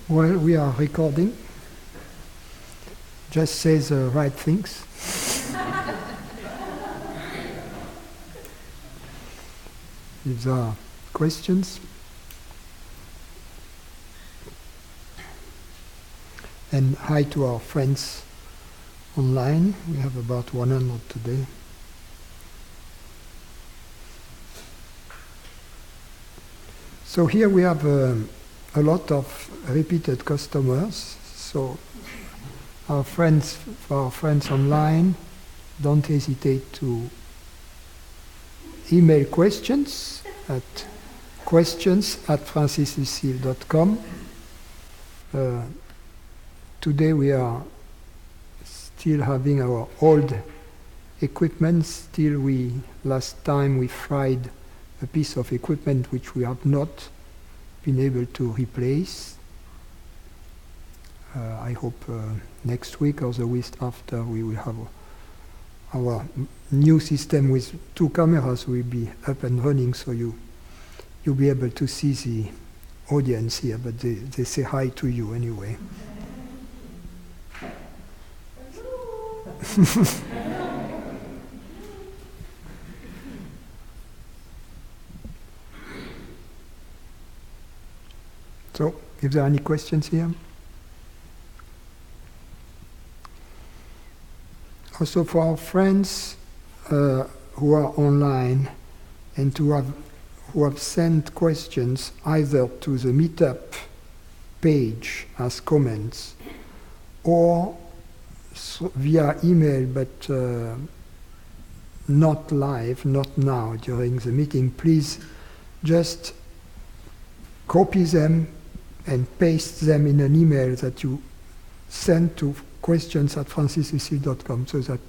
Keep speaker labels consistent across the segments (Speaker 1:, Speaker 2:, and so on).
Speaker 1: Well, we are recording. Just say the right things. If there are questions. And hi to our friends online. We have about 100 today. So here we have a lot of repeated customers. So for our friends online, don't hesitate to email questions at questions@francislucille.com. Today we are still having our old equipment. Last time we fried a piece of equipment which we have not been able to replace. I hope next week or the week after we will have our new system with 2 cameras will be up and running, so you'll be able to see the audience here, but they say hi to you anyway. So, if there are any questions here? Also for our friends who are online and who have sent questions either to the meetup page as comments or via email, but not live, not now during the meeting, please just copy them and paste them in an email that you send to questions@francislucille.com so that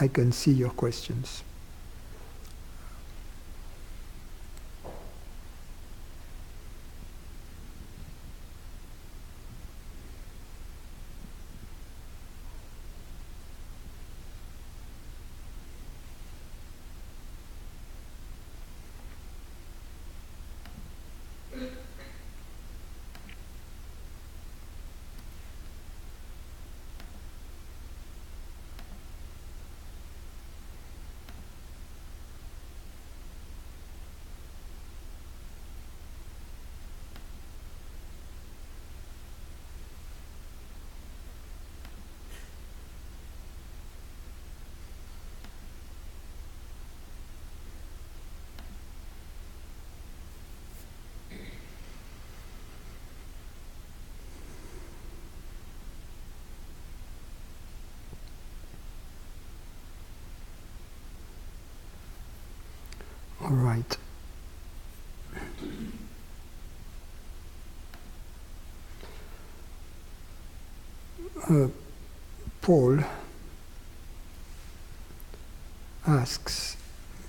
Speaker 1: I can see your questions. All right. Paul asks,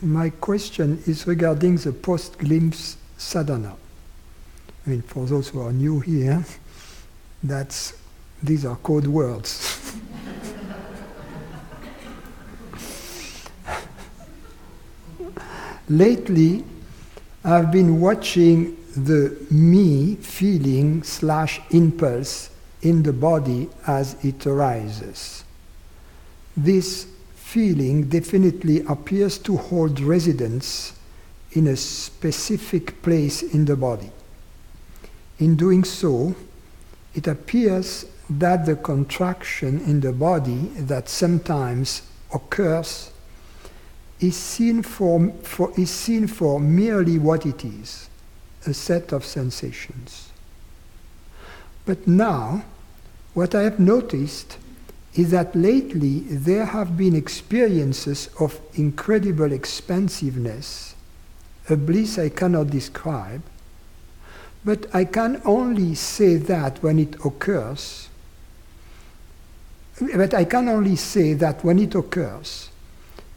Speaker 1: my question is regarding the post-glimpse sadhana. I mean, for those who are new here, these are code words. Lately, I've been watching the me feeling / impulse in the body as it arises. This feeling definitely appears to hold residence in a specific place in the body. In doing so, it appears that the contraction in the body that sometimes occurs is seen for merely what it is, a set of sensations. But now, what I have noticed is that lately there have been experiences of incredible expansiveness, a bliss I cannot describe, but I can only say that when it occurs.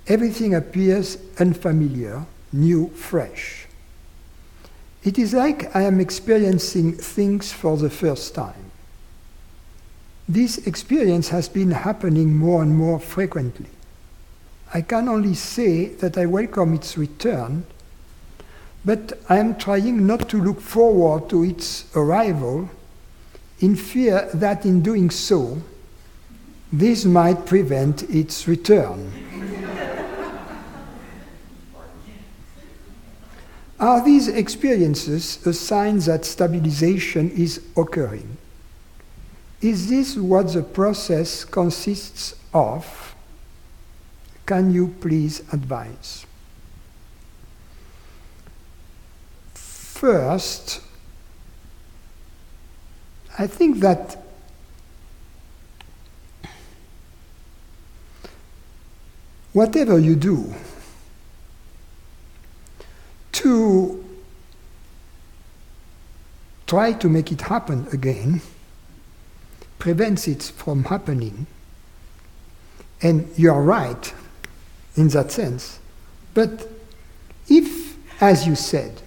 Speaker 1: Everything appears unfamiliar, new, fresh. It is like I am experiencing things for the first time. This experience has been happening more and more frequently. I can only say that I welcome its return, but I am trying not to look forward to its arrival, in fear that in doing so, this might prevent its return. Are these experiences a sign that stabilization is occurring? Is this what the process consists of? Can you please advise? First, I think that whatever you do to try to make it happen again prevents it from happening. And you are right in that sense. But if, as you said,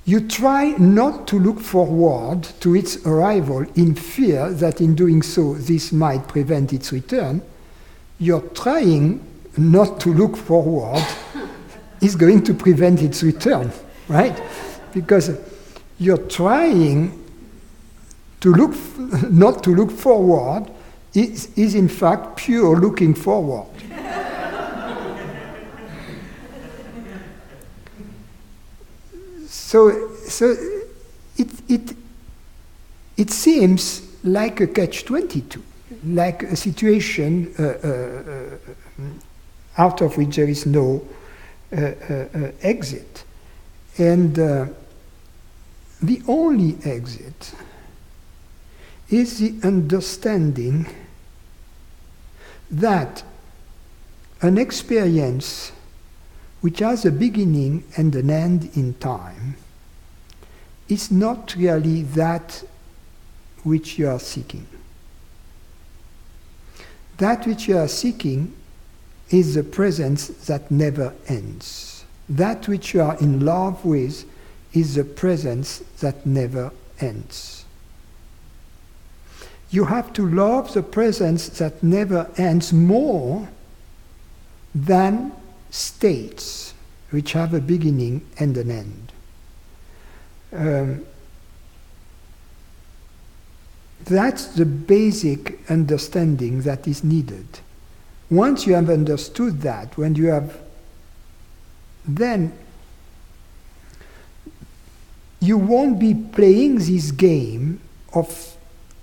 Speaker 1: you try not to look forward to its arrival in fear that in doing so this might prevent its return, you're trying not to look forward is going to prevent its return, right? Because you're trying to not to look forward is in fact pure looking forward. So it seems like a catch-22, like a situation out of which there is no exit. And the only exit is the understanding that an experience which has a beginning and an end in time is not really that which you are seeking. That which you are seeking is the presence that never ends. That which you are in love with is the presence that never ends. You have to love the presence that never ends more than states which have a beginning and an end. That's the basic understanding that is needed. Once you have understood that, when you have, then you won't be playing this game of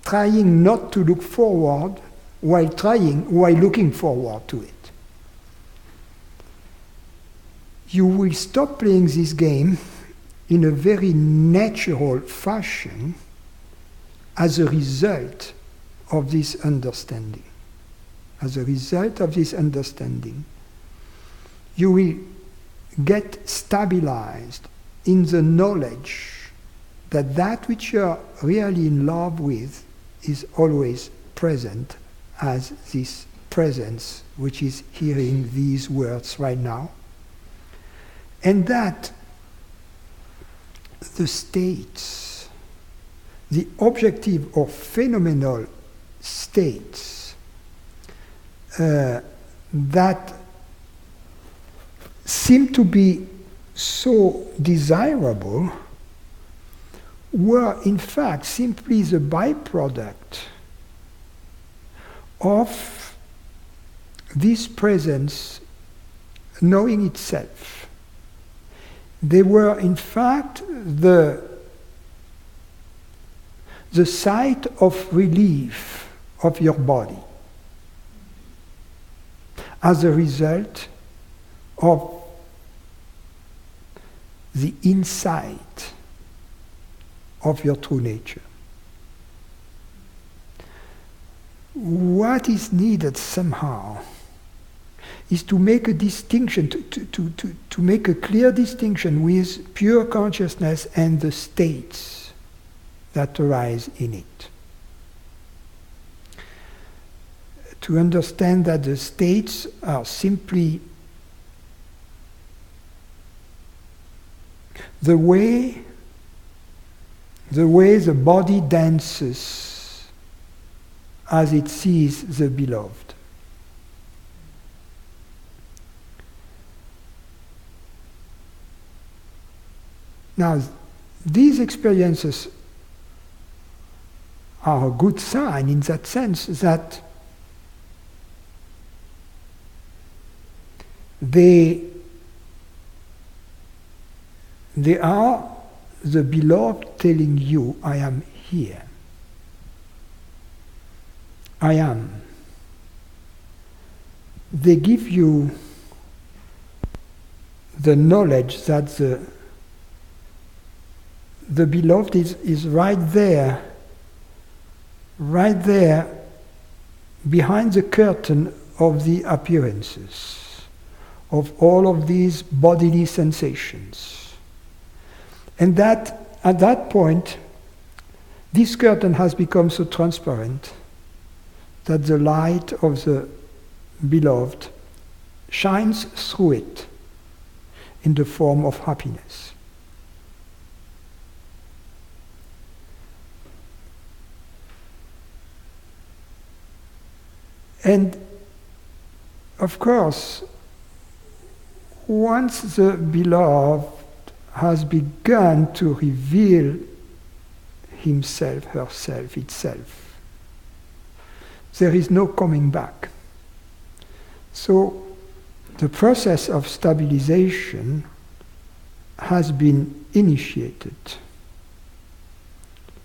Speaker 1: trying not to look forward while looking forward to it. You will stop playing this game in a very natural fashion as a result of this understanding. As a result of this understanding, you will get stabilized in the knowledge that that which you are really in love with is always present as this presence which is hearing these words right now. And that the states, the objective or phenomenal states that seem to be so desirable were in fact simply the byproduct of this presence knowing itself. They were in fact the site of relief of your body as a result of the insight of your true nature. What is needed somehow is to make a distinction, to make a clear distinction with pure consciousness and the states that arise in it. To understand that the states are simply the way the body dances as it sees the beloved. Now, these experiences are a good sign in that sense that they are the beloved telling you, I am here. I am. They give you the knowledge that the beloved is right there behind the curtain of the appearances, of all of these bodily sensations. And that, at that point, this curtain has become so transparent that the light of the beloved shines through it in the form of happiness. And of course, once the beloved has begun to reveal himself, herself, itself, there is no coming back. So the process of stabilization has been initiated.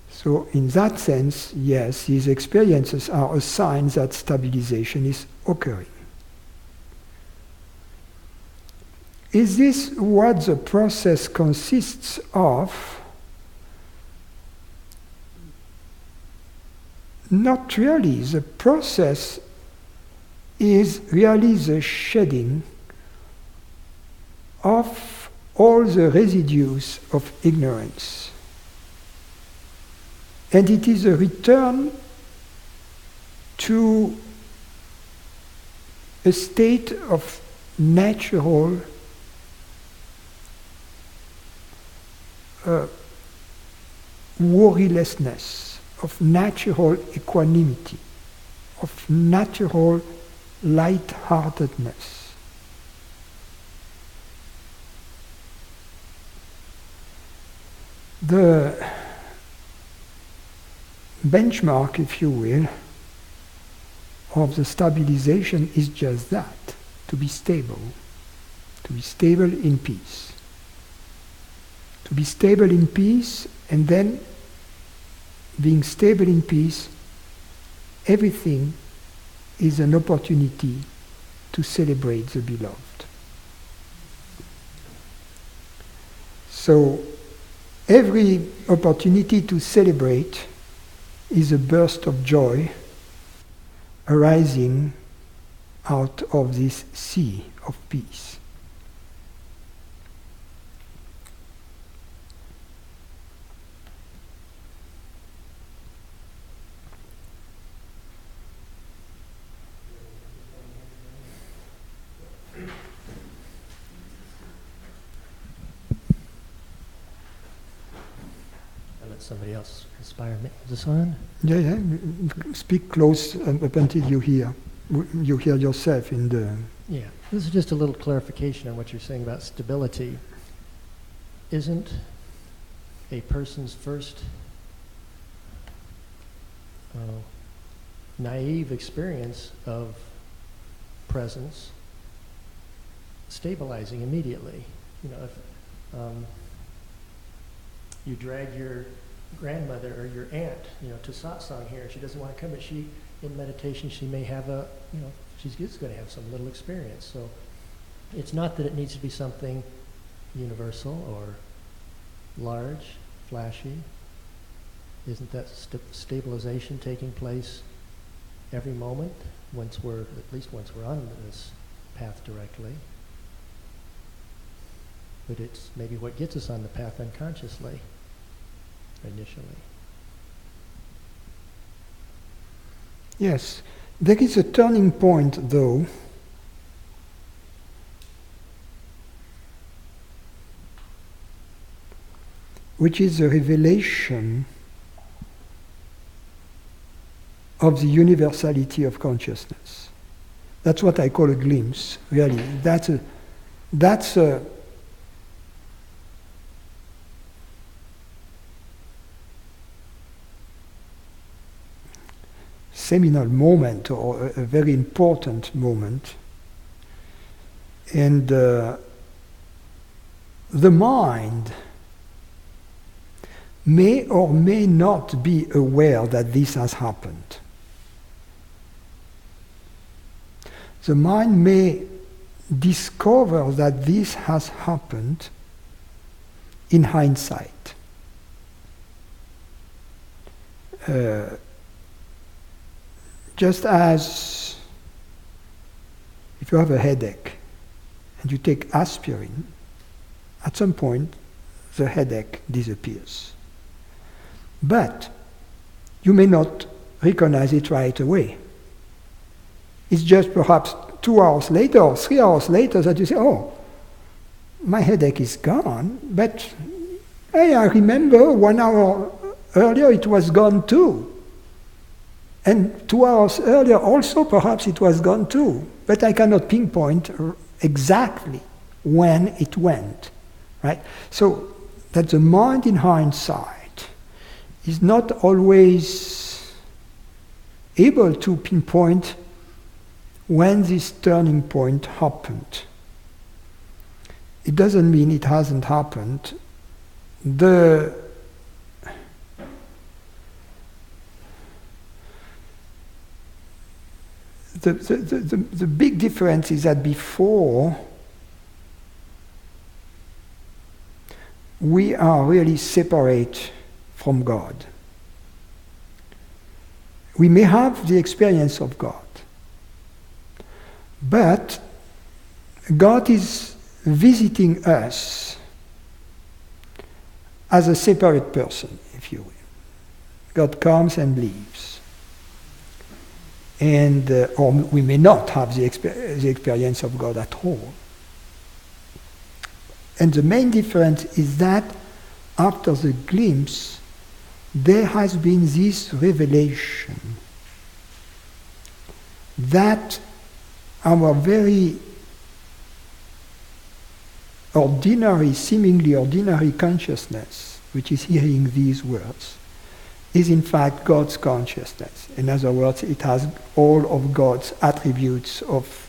Speaker 1: So in that sense, yes, these experiences are a sign that stabilization is occurring. Is this what the process consists of? Not really. The process is really the shedding of all the residues of ignorance. And it is a return to a state of natural worrylessness, of natural equanimity, of natural light-heartedness. The benchmark, if you will, of the stabilization is just that, to be stable in peace. To be stable in peace, and then being stable in peace, everything is an opportunity to celebrate the beloved. So every opportunity to celebrate is a burst of joy arising out of this sea of peace.
Speaker 2: Somebody else inspire me. Is this on?
Speaker 1: Yeah. Speak close up until you hear yourself in the...
Speaker 2: Yeah. This is just a little clarification on what you're saying about stability. Isn't a person's first naive experience of presence stabilizing immediately? You know, if you drag your grandmother or your aunt, to satsang here, and she doesn't want to come, but she, in meditation, she may have she's going to have some little experience. So it's not that it needs to be something universal or large, flashy. Isn't that stabilization taking place every moment, at least once we're on this path directly? But it's maybe what gets us on the path unconsciously, initially.
Speaker 1: Yes. There is a turning point, though, which is the revelation of the universality of consciousness. That's what I call a glimpse, really. That's a seminal moment or a very important moment. And the mind may or may not be aware that this has happened. The mind may discover that this has happened in hindsight. Just as if you have a headache and you take aspirin, at some point the headache disappears. But you may not recognize it right away. It's just perhaps 2 hours later or 3 hours later that you say, oh, my headache is gone, but hey, I remember 1 hour earlier it was gone too. And 2 hours earlier also perhaps it was gone too. But I cannot pinpoint exactly when it went. Right? So that the mind in hindsight is not always able to pinpoint when this turning point happened. It doesn't mean it hasn't happened. The big difference is that before we are really separate from God. We may have the experience of God, but God is visiting us as a separate person, if you will. God comes and leaves. And or we may not have the experience of God at all. And the main difference is that after the glimpse, there has been this revelation that our very ordinary, seemingly ordinary consciousness, which is hearing these words, is in fact God's consciousness. In other words, it has all of God's attributes of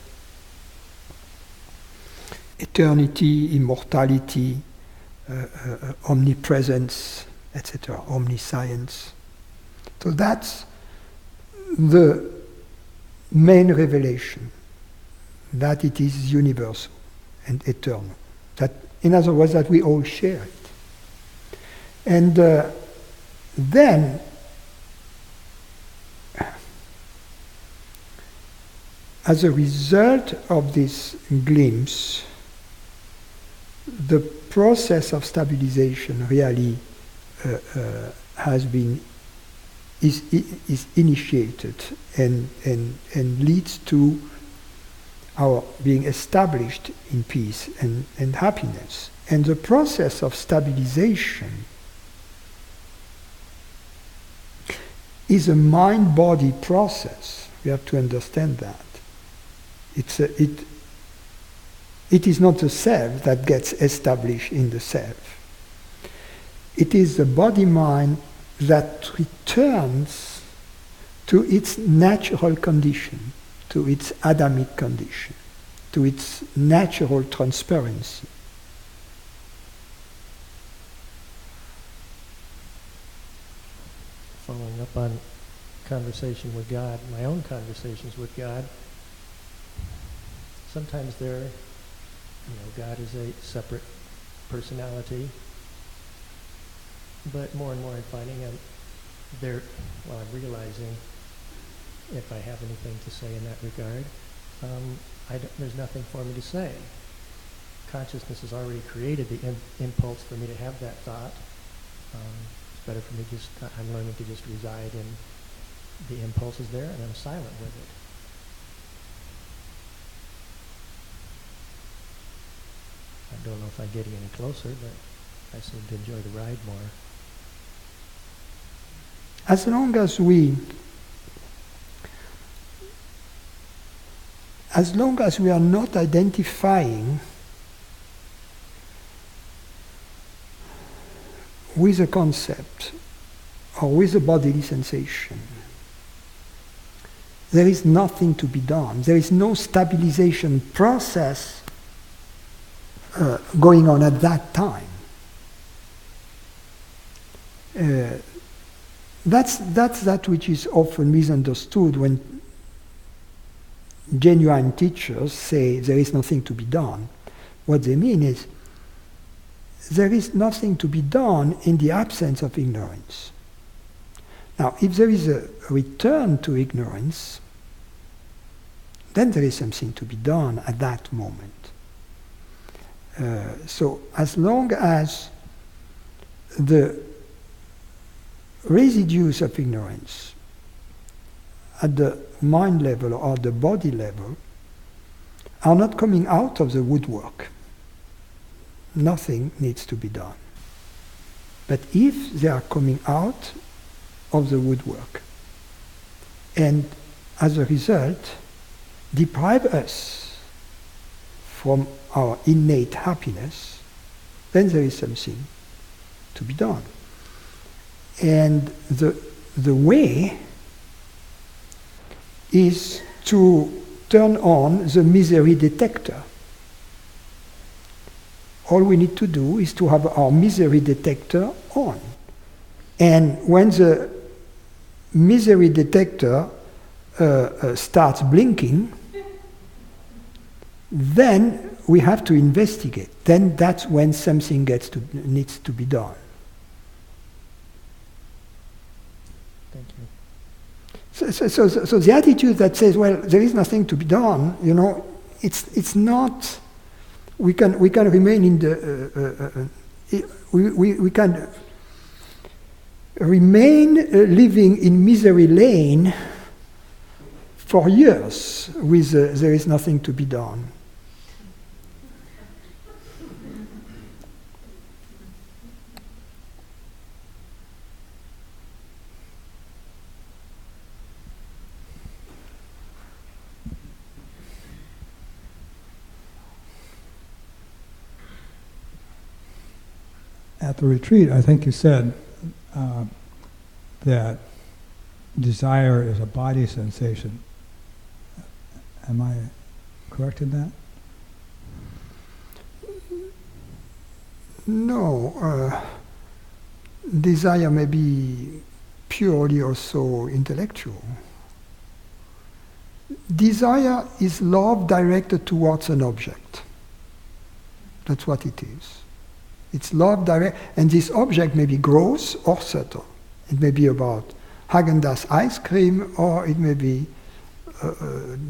Speaker 1: eternity, immortality, omnipresence, etc., omniscience. So that's the main revelation, that it is universal and eternal. That, in other words, that we all share it. And then, as a result of this glimpse, the process of stabilization really is initiated and leads to our being established in peace and happiness. And the process of stabilization is a mind-body process. We have to understand that. It is not the self that gets established in the self. It is the body-mind that returns to its natural condition, to its Adamic condition, to its natural transparency.
Speaker 2: Following up on conversation with God, my own conversations with God, sometimes God is a separate personality, but more and more I'm finding I'm realizing if I have anything to say in that regard, there's nothing for me to say. Consciousness has already created the impulse for me to have that thought. It's better for me I'm learning to just reside in the impulse is there and I'm silent with it. I don't know if I'm getting any closer, but I seem to enjoy the ride more.
Speaker 1: As long as we are not identifying with a concept or with a bodily sensation, there is nothing to be done. There is no stabilization process going on at that time. That's that which is often misunderstood when genuine teachers say there is nothing to be done. What they mean is there is nothing to be done in the absence of ignorance. Now, if there is a return to ignorance, then there is something to be done at that moment. So as long as the residues of ignorance at the mind level or the body level are not coming out of the woodwork, nothing needs to be done. But if they are coming out of the woodwork and as a result deprive us from our innate happiness, then there is something to be done. And the way is to turn on the misery detector. All we need to do is to have our misery detector on. And when the misery detector starts blinking, then we have to investigate. Then that's when something needs to be done.
Speaker 2: Thank you.
Speaker 1: So the attitude that says, well, there is nothing to be done, it's not. We can remain in the. We can remain living in misery lane for years with there is nothing to be done.
Speaker 3: At the retreat, I think you said that desire is a body sensation. Am I correct in that?
Speaker 1: No. Desire may be purely also intellectual. Desire is love directed towards an object. That's what it is. It's love direct, and this object may be gross or subtle. It may be about Häagen-Dazs ice cream, or it may be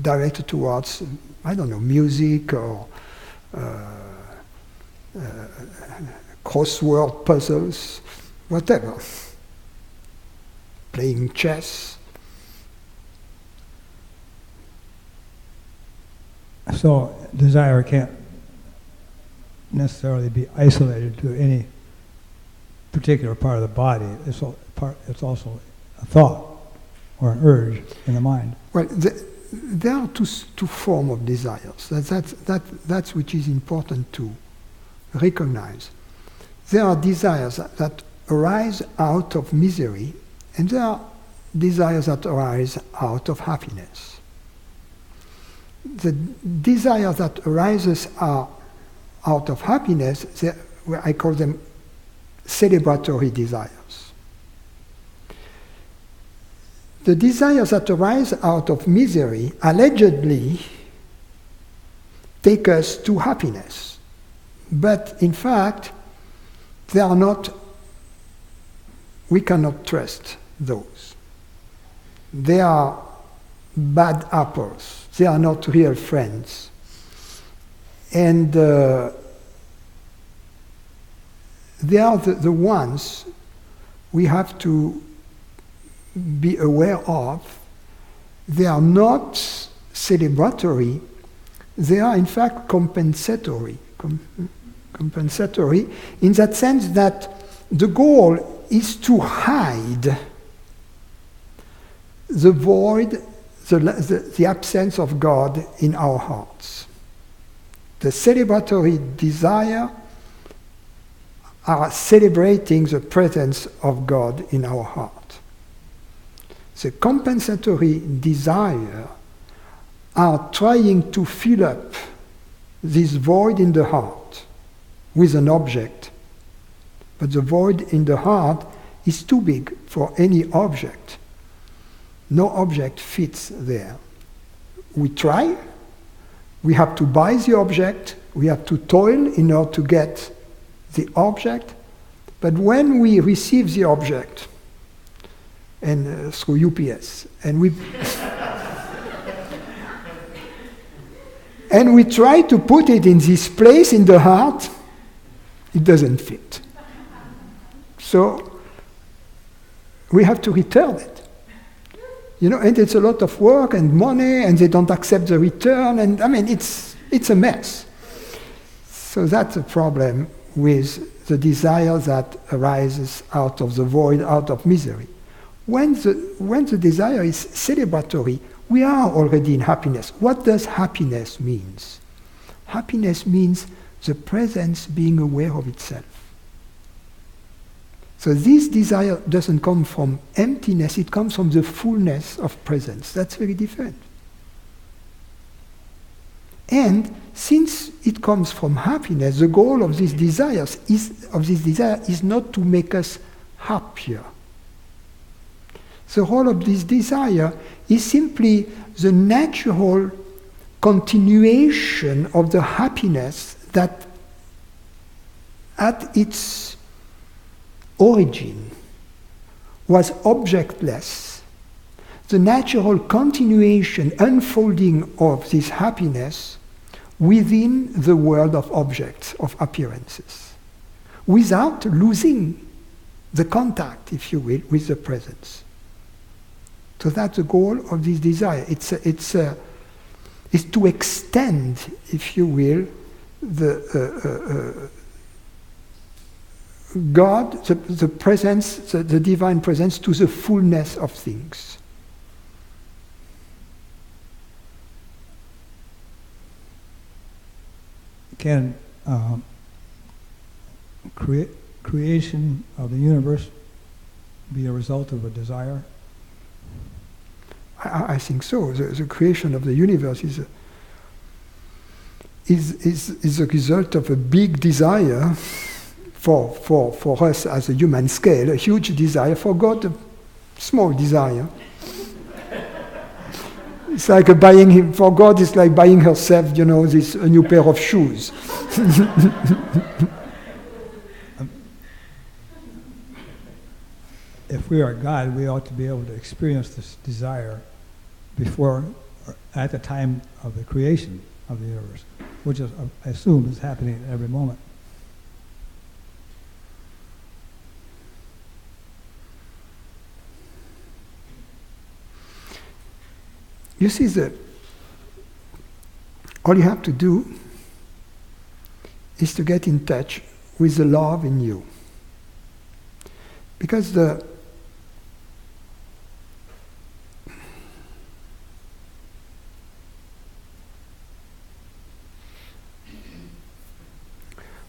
Speaker 1: directed towards, I don't know, music or crossword puzzles, whatever. Playing chess.
Speaker 3: So desire can't necessarily be isolated to any particular part of the body. It's also a thought or an urge in the mind.
Speaker 1: Well, there are two forms of desires. That's which is important to recognize. There are desires that arise out of misery, and there are desires that arise out of happiness. The desire that arises out of happiness, I call them celebratory desires. The desires that arise out of misery allegedly take us to happiness, but in fact, they are not. We cannot trust those. They are bad apples. They are not real friends. And they are the ones we have to be aware of. They are not celebratory. They are in fact compensatory. Compensatory in that sense that the goal is to hide the void, the absence of God in our hearts. The celebratory desire are celebrating the presence of God in our heart. The compensatory desire are trying to fill up this void in the heart with an object. But the void in the heart is too big for any object. No object fits there. We try, we have to buy the object, we have to toil in order to get the object, but when we receive the object, and through UPS, and we and we try to put it in this place in the heart, it doesn't fit. So we have to return it. And it's a lot of work and money, and they don't accept the return, and it's a mess. So that's a problem with the desire that arises out of the void, out of misery. When the desire is celebratory, we are already in happiness. What does happiness mean? Happiness means the presence being aware of itself. So this desire doesn't come from emptiness, it comes from the fullness of presence. That's very different. And since it comes from happiness, the goal of this desire is not to make us happier. The role of this desire is simply the natural continuation of the happiness that at its origin was objectless. The natural continuation, unfolding of this happiness within the world of objects, of appearances, without losing the contact, if you will, with the presence. So that's the goal of this desire. It's to extend, if you will, the God, the presence, the divine presence, to the fullness of things.
Speaker 3: Can creation of the universe be a result of a desire?
Speaker 1: I think so. The creation of the universe is a result of a big desire for us as a human scale, a huge desire. For God, a small desire. It's like for God, it's like buying herself, a new pair of shoes.
Speaker 3: If we are God, we ought to be able to experience this desire before, or at the time of the creation of the universe, which is, I assume, is happening at every moment.
Speaker 1: You see, all you have to do is to get in touch with the love in you. Because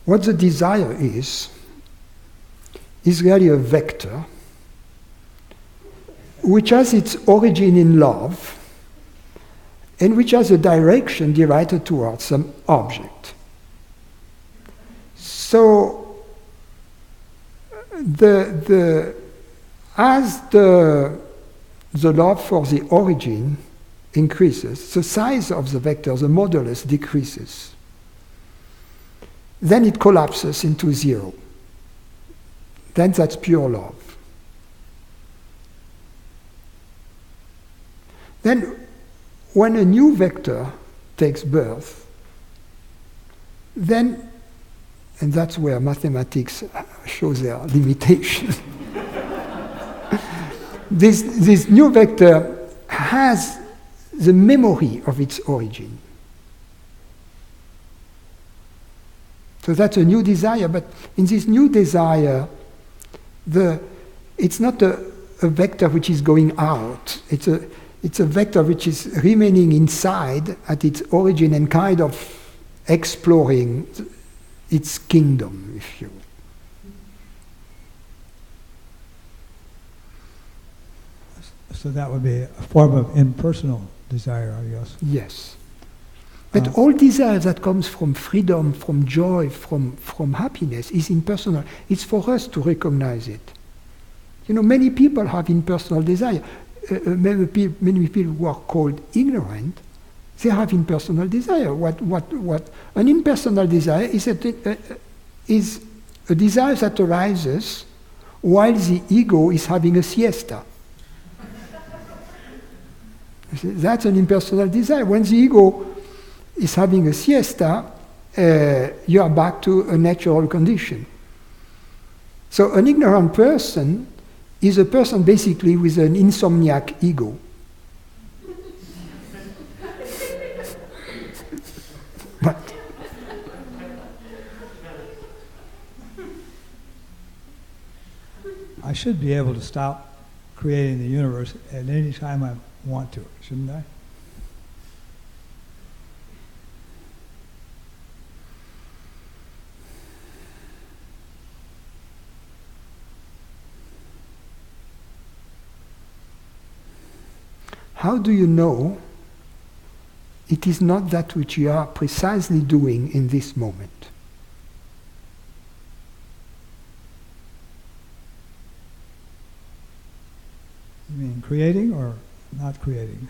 Speaker 1: what the desire is really a vector which has its origin in love and which has a direction directed towards some object. So as the love for the origin increases, the size of the vector, the modulus, decreases. Then it collapses into zero. Then that's pure love. Then when a new vector takes birth, then, and that's where mathematics shows their limitation, this new vector has the memory of its origin. So that's a new desire, but in this new desire, it's not a vector which is going out. It's a vector which is remaining inside at its origin and kind of exploring its kingdom, if you will.
Speaker 3: So that would be a form of impersonal desire, I guess.
Speaker 1: Yes. But all desire that comes from freedom, from joy, from happiness is impersonal. It's for us to recognize it. You know, many people have impersonal desire. Many people who are called ignorant, they have impersonal desire. What an impersonal desire is a desire that arises while the ego is having a siesta. That's an impersonal desire. When the ego is having a siesta, you are back to a natural condition. So an ignorant person is a person basically with an insomniac ego. But
Speaker 3: I should be able to stop creating the universe at any time I want to, shouldn't I?
Speaker 1: how do you know it is not that which you are precisely doing in this moment?
Speaker 3: You mean creating or not creating?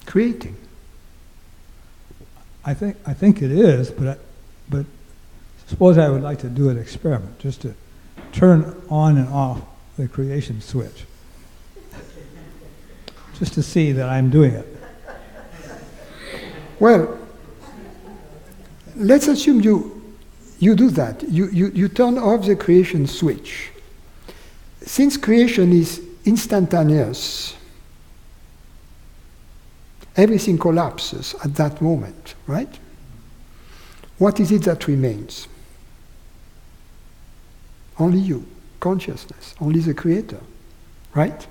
Speaker 1: Creating.
Speaker 3: I think it is, but suppose I would like to do an experiment, just to turn on and off the creation switch, just to see that I'm doing it.
Speaker 1: Well, let's assume you do that. You turn off the creation switch. Since creation is instantaneous, everything collapses at that moment, right? What is it that remains? Only you, consciousness, only the creator, right?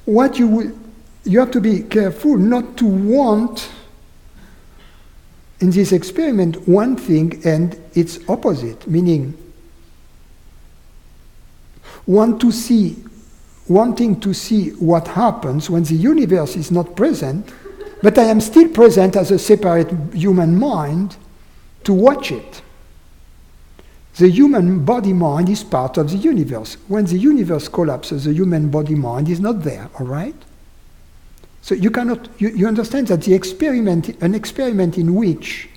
Speaker 1: What you have to be careful not to want in this experiment one thing and its opposite, meaning wanting to see what happens when the universe is not present, but I am still present as a separate human mind to watch it. The human body-mind is part of the universe. When the universe collapses, the human body-mind is not there, all right? So you understand that an experiment in which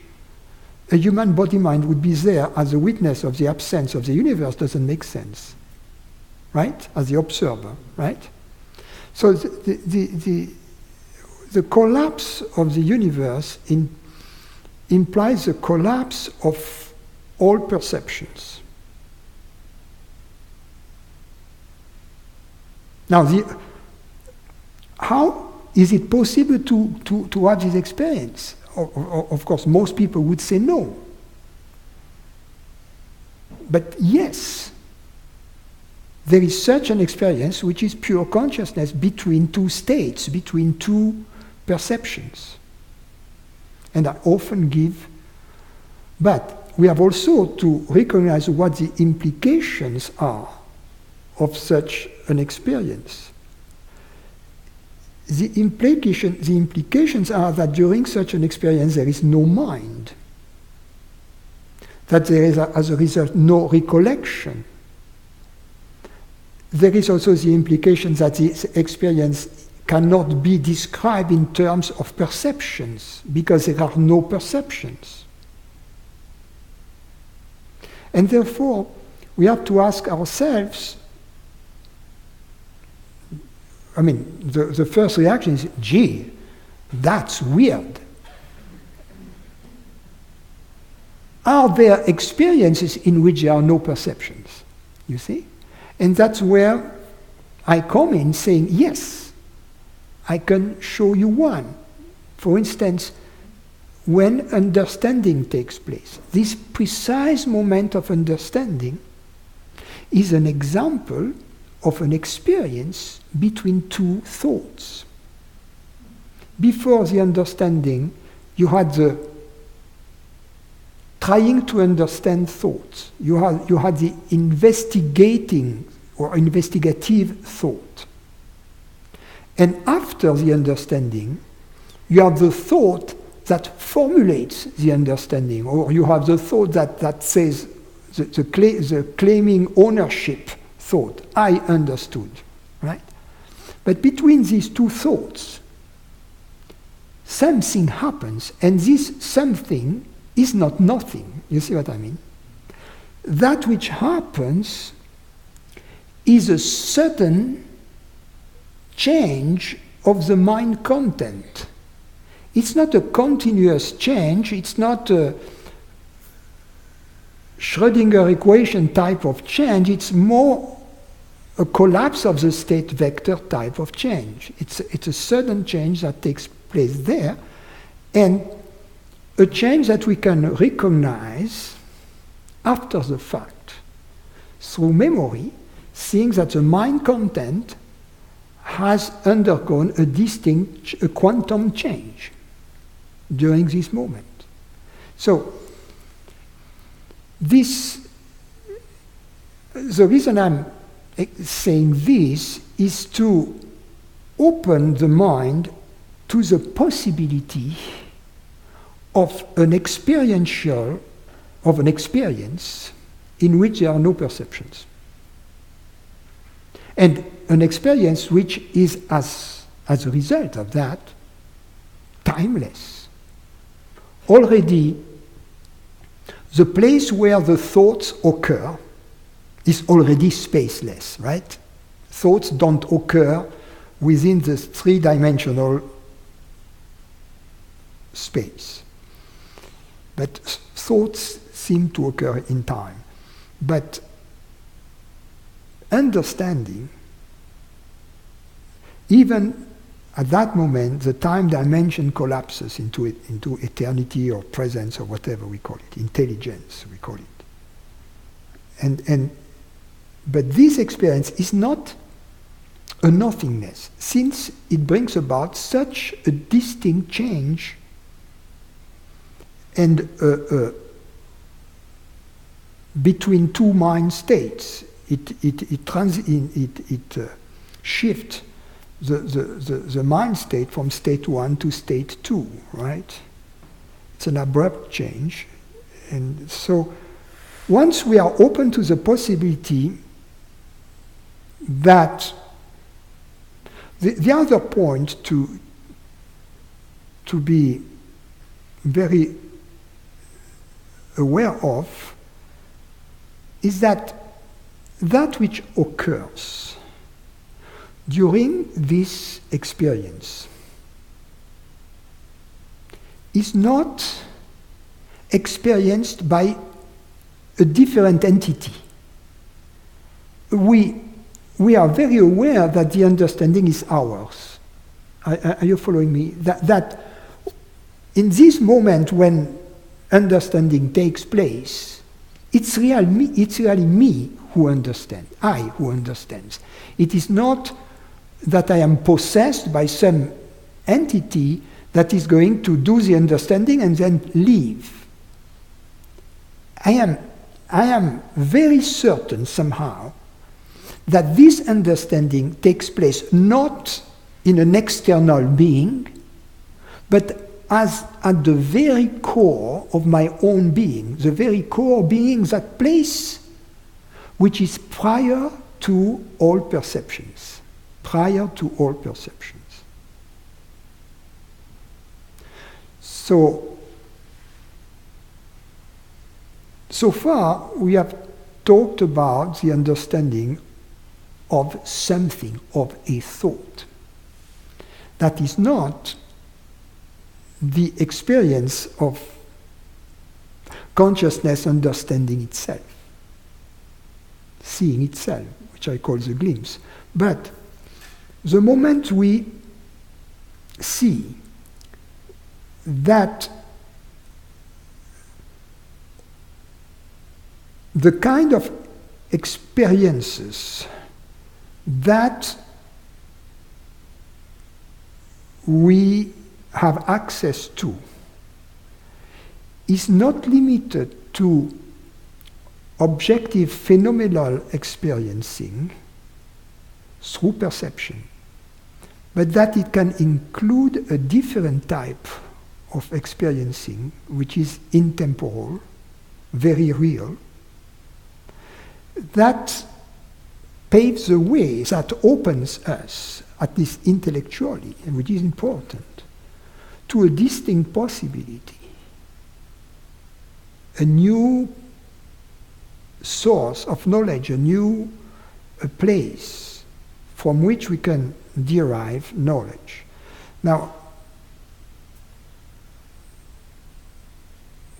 Speaker 1: a human body-mind would be there as a witness of the absence of the universe doesn't make sense, right? As the observer, right? So the collapse of the universe implies the collapse of all perceptions. Now, how is it possible to have this experience? Of course, most people would say no. But yes, there is such an experience which is pure consciousness between two states, between two perceptions. And I often give, but we have also to recognize what the implications are of such an experience. The implications are that during such an experience there is no mind, that there is, as a result, no recollection. There is also the implication that this experience cannot be described in terms of perceptions, because there are no perceptions. And therefore, we have to ask ourselves, I mean, the first reaction is, gee, that's weird. Are there experiences in which there are no perceptions? You see? And that's where I come in saying, yes, I can show you one. For instance, when understanding takes place, this precise moment of understanding is an example of an experience between two thoughts. Before the understanding, you had the trying to understand thoughts. You had the investigating or investigative thought. And after the understanding, you have the thought that formulates the understanding, or you have the thought that says, the claiming ownership thought, I understood, right? But between these two thoughts, something happens, and this something is not nothing. You see what I mean? That which happens is a sudden change of the mind content. It's not a continuous change, it's not a Schrödinger equation type of change, it's more a collapse of the state vector type of change. It's a sudden change that takes place there, and a change that we can recognize after the fact, through memory, seeing that the mind content has undergone a quantum change during this moment. So, the reason I'm saying this is to open the mind to the possibility of an experience in which there are no perceptions. And an experience which is, as a result of that, timeless. Already, the place where the thoughts occur is already spaceless, right? Thoughts don't occur within the three-dimensional space. But thoughts seem to occur in time. But understanding, even at that moment, the time dimension collapses into eternity or presence or whatever we call it, intelligence we call it. But this experience is not a nothingness, since it brings about such a distinct change and between two mind states. It shifts the mind state from state 1 to state 2, right? It's an abrupt change. And so once we are open to the possibility that the other point to be very aware of is that which occurs during this experience is not experienced by a different entity. We are very aware that the understanding is ours. Are you following me? That in this moment when understanding takes place, it's really me who understands, I who understands. It is not that I am possessed by some entity that is going to do the understanding and then leave. I am very certain somehow that this understanding takes place not in an external being, but as at the very core of my own being, the very core being, that place which is prior to all perceptions. Prior to all perceptions. So far we have talked about the understanding of something, of a thought. That is not the experience of consciousness understanding itself, seeing itself, which I call the glimpse. But the moment we see that the kind of experiences that we have access to is not limited to objective phenomenal experiencing, through perception, but that it can include a different type of experiencing, which is intemporal, very real, that paves the way, that opens us, at least intellectually, and which is important, to a distinct possibility, a new source of knowledge, a new place from which we can derive knowledge. Now,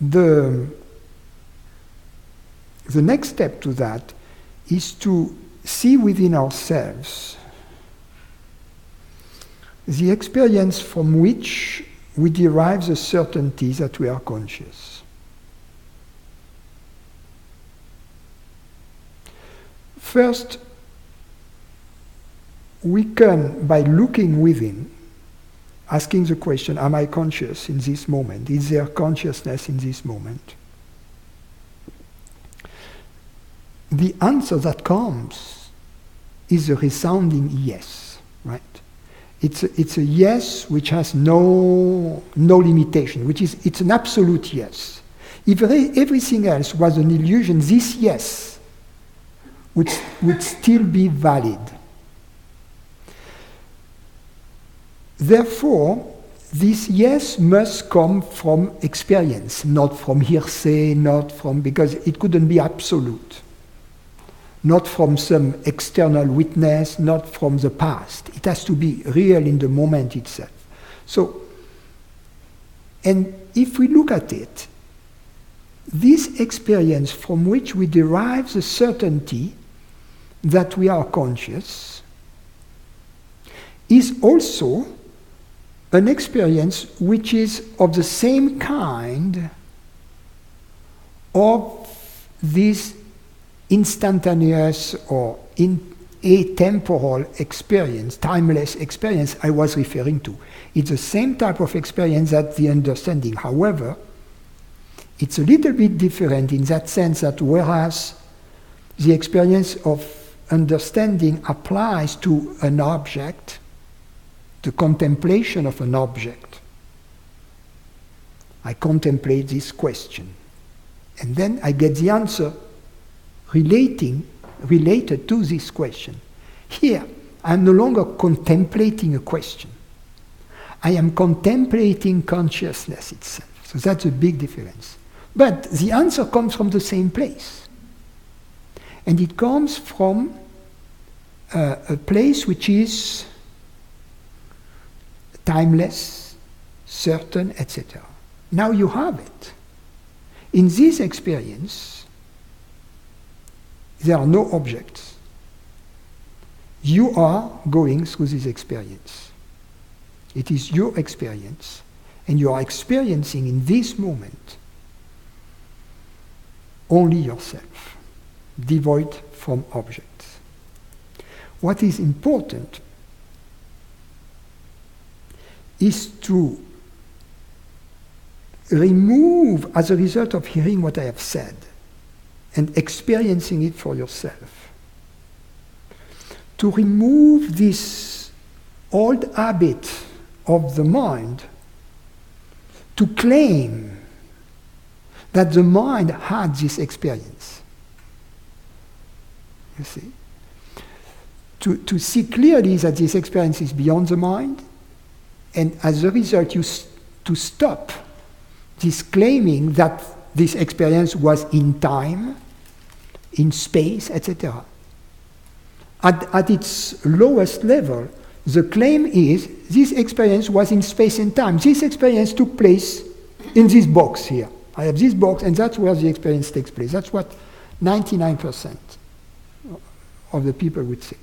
Speaker 1: the next step to that is to see within ourselves the experience from which we derive the certainty that we are conscious. First, we can, by looking within, asking the question, am I conscious in this moment? Is there consciousness in this moment? The answer that comes is a resounding yes, right? It's a yes which has no limitation, it's an absolute yes. If everything else was an illusion, this yes would still be valid. Therefore, this yes must come from experience, not from hearsay, because it couldn't be absolute. Not from some external witness, not from the past. It has to be real in the moment itself. So, and if we look at it, this experience from which we derive the certainty that we are conscious is also an experience which is of the same kind of this instantaneous or atemporal experience, timeless experience I was referring to. It's the same type of experience as the understanding. However, it's a little bit different in that sense that whereas the experience of understanding applies to an object, the contemplation of an object. I contemplate this question, and then I get the answer related to this question. Here, I'm no longer contemplating a question. I am contemplating consciousness itself. So that's a big difference. But the answer comes from the same place. And it comes from a place which is timeless, certain, etc. Now you have it. In this experience, there are no objects. You are going through this experience. It is your experience, and you are experiencing in this moment only yourself, devoid from objects. What is important is to remove, as a result of hearing what I have said and experiencing it for yourself, to remove this old habit of the mind to claim that the mind had this experience. You see? To see clearly that this experience is beyond the mind, and as a result, to stop this claiming that this experience was in time, in space, etc. At its lowest level, the claim is this experience was in space and time. This experience took place in this box here. I have this box, and that's where the experience takes place. That's what 99% of the people would say.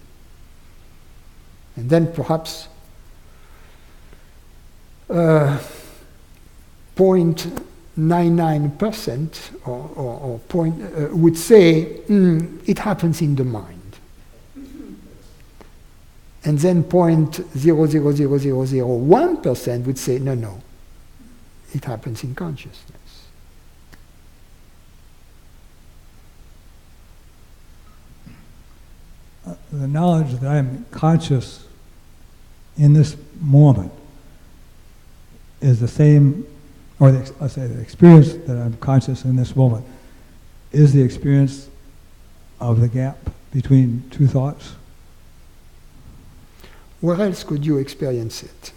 Speaker 1: And then perhaps 0.99% or would say it happens in the mind. And then 0.00001% would say no, it happens in consciousness.
Speaker 3: the knowledge that I'm conscious in this moment is the same, or let's say the experience that I'm conscious in this moment is the experience of the gap between two thoughts.
Speaker 1: Where else could you experience it?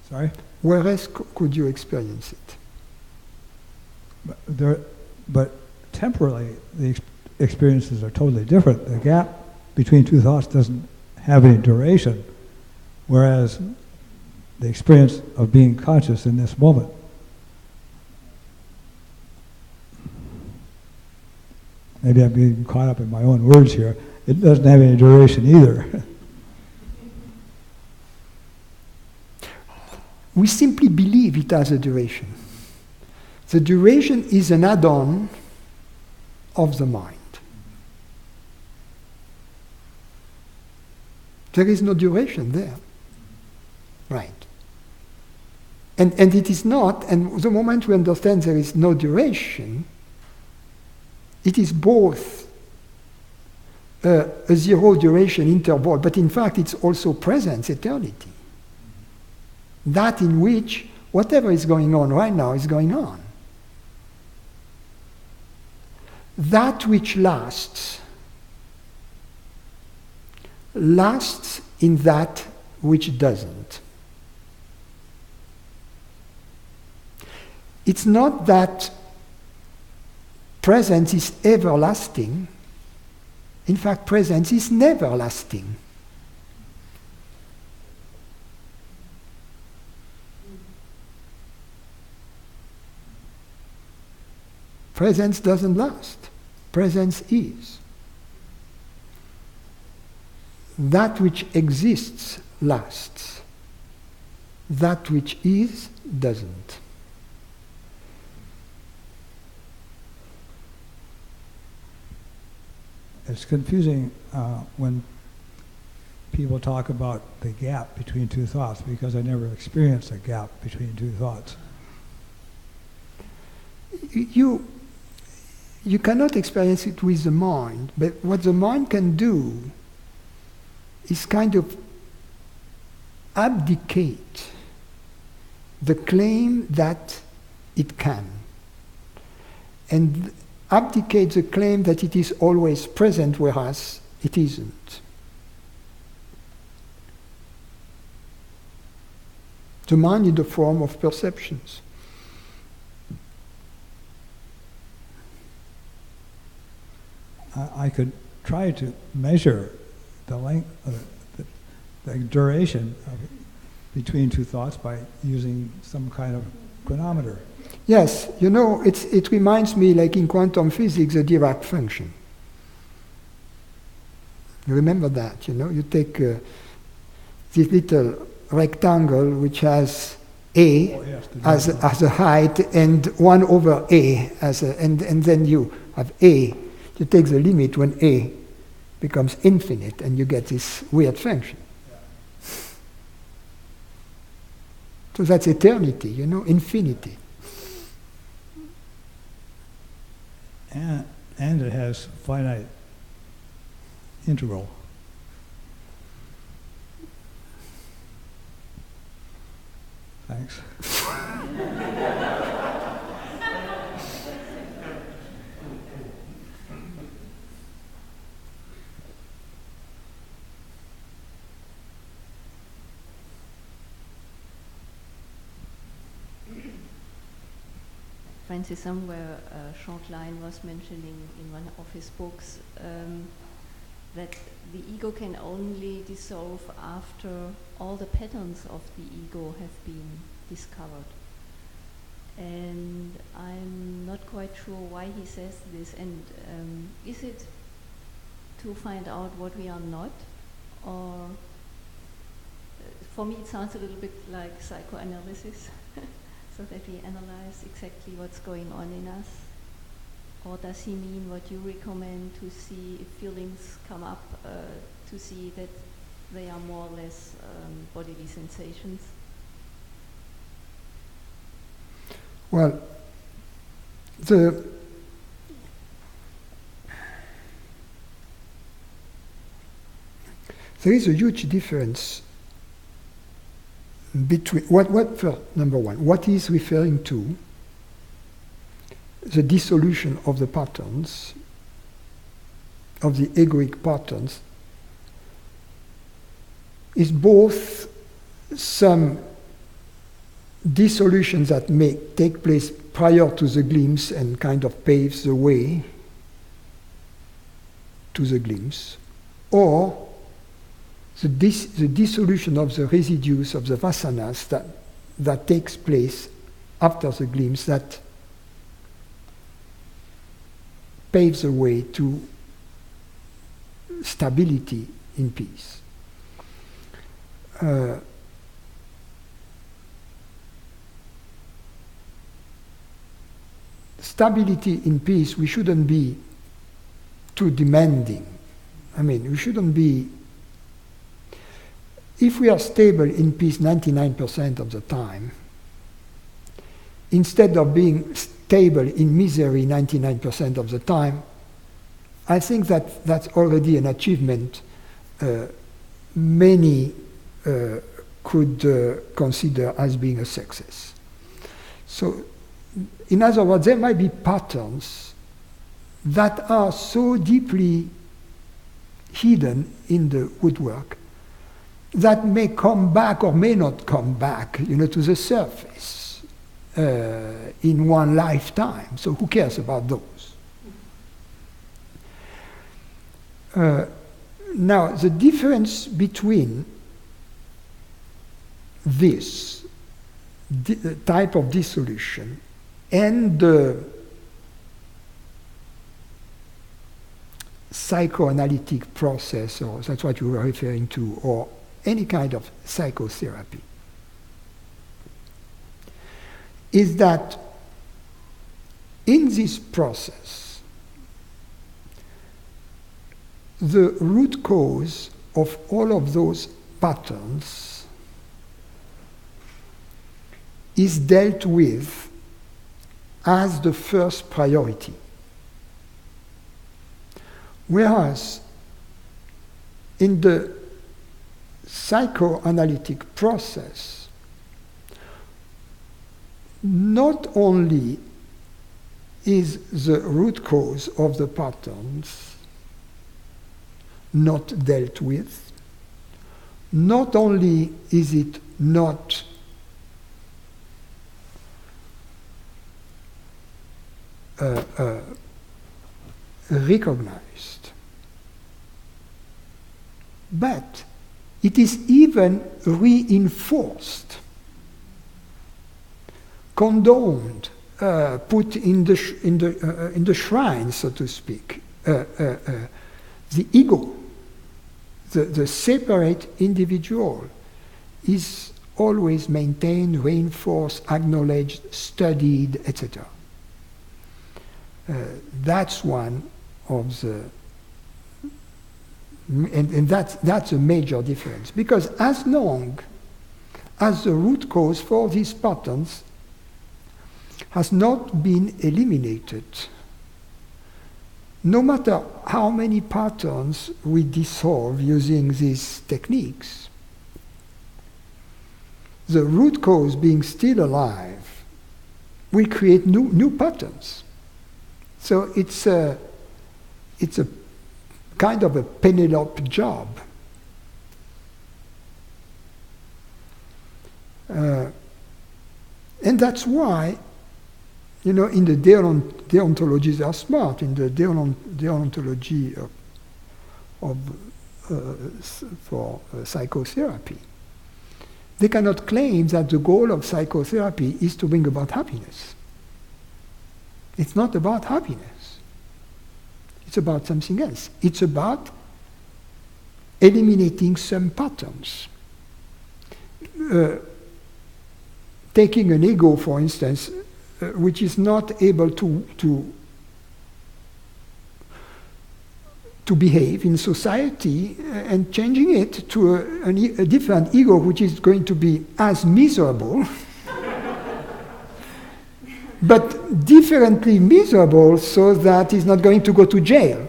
Speaker 3: Sorry?
Speaker 1: Where else could you experience it?
Speaker 3: But temporally, the experiences are totally different. The gap between two thoughts doesn't have any duration, whereas the experience of being conscious in this moment. Maybe I'm being caught up in my own words here. It doesn't have any duration either.
Speaker 1: We simply believe it has a duration. The duration is an add-on of the mind. There is no duration there. Right. And it is not, and the moment we understand there is no duration, it is both a zero duration interval, but in fact it's also presence, eternity. That in which whatever is going on right now is going on. That which lasts in that which doesn't. It's not that presence is everlasting. In fact, presence is never lasting. Presence doesn't last. Presence is. That which exists lasts. That which is doesn't.
Speaker 3: It's confusing when people talk about the gap between two thoughts, because I never experienced a gap between two thoughts.
Speaker 1: You cannot experience it with the mind, but what the mind can do is kind of abdicate the claim that it can, and abdicate the claim that it is always present, whereas it isn't. The mind in the form of perceptions.
Speaker 3: I could try to measure the length, the duration between two thoughts by using some kind of chronometer.
Speaker 1: Yes, you know, it reminds me, like in quantum physics, the Dirac function. You remember that, you know? You take this little rectangle which has A as a height and 1 over A as a, and then you have A. You take the limit when A becomes infinite and you get this weird function. Yeah. So that's eternity, you know, infinity.
Speaker 3: And it has finite integral. Thanks.
Speaker 4: Francis, somewhere Shortline was mentioning in one of his books that the ego can only dissolve after all the patterns of the ego have been discovered. And I'm not quite sure why he says this, and is it to find out what we are not, or for me it sounds a little bit like psychoanalysis. So that we analyze exactly what's going on in us? Or does he mean what you recommend, to see if feelings come up, to see that they are more or less bodily sensations?
Speaker 1: Well, there is a huge difference between number one, what is referring to the dissolution of the patterns, of the egoic patterns, is both some dissolutions that may take place prior to the glimpse and kind of paves the way to the glimpse, or the dissolution of the residues of the vasanas that takes place after the glimpse, that paves the way to stability in peace. Stability in peace, we shouldn't be too demanding. I mean, we shouldn't be. If we are stable in peace 99% of the time, instead of being stable in misery 99% of the time, I think that that's already an achievement many could consider as being a success. So, in other words, there might be patterns that are so deeply hidden in the woodwork that may come back or may not come back, to the surface in one lifetime. So who cares about those? Now, the difference between this type of dissolution and the psychoanalytic process, or that's what you were referring to, or any kind of psychotherapy, is that in this process, the root cause of all of those patterns is dealt with as the first priority. Whereas in the psychoanalytic process, not only is the root cause of the patterns not dealt with, not only is it not recognized, but it is even reinforced, condoned, put in the shrine, so to speak. The ego, the separate individual, is always maintained, reinforced, acknowledged, studied, etc. That's one of the, and that's a major difference, because as long as the root cause for these patterns has not been eliminated, no matter how many patterns we dissolve using these techniques, the root cause being still alive, we create new patterns. So it's a kind of a Penelope job. And that's why, in the deontology, they are smart. In the deontology for psychotherapy, they cannot claim that the goal of psychotherapy is to bring about happiness. It's not about happiness. It's about something else. It's about eliminating some patterns. Taking an ego, for instance, which is not able to behave in society, and changing it to a different ego which is going to be as miserable, but differently miserable, so that he's not going to go to jail.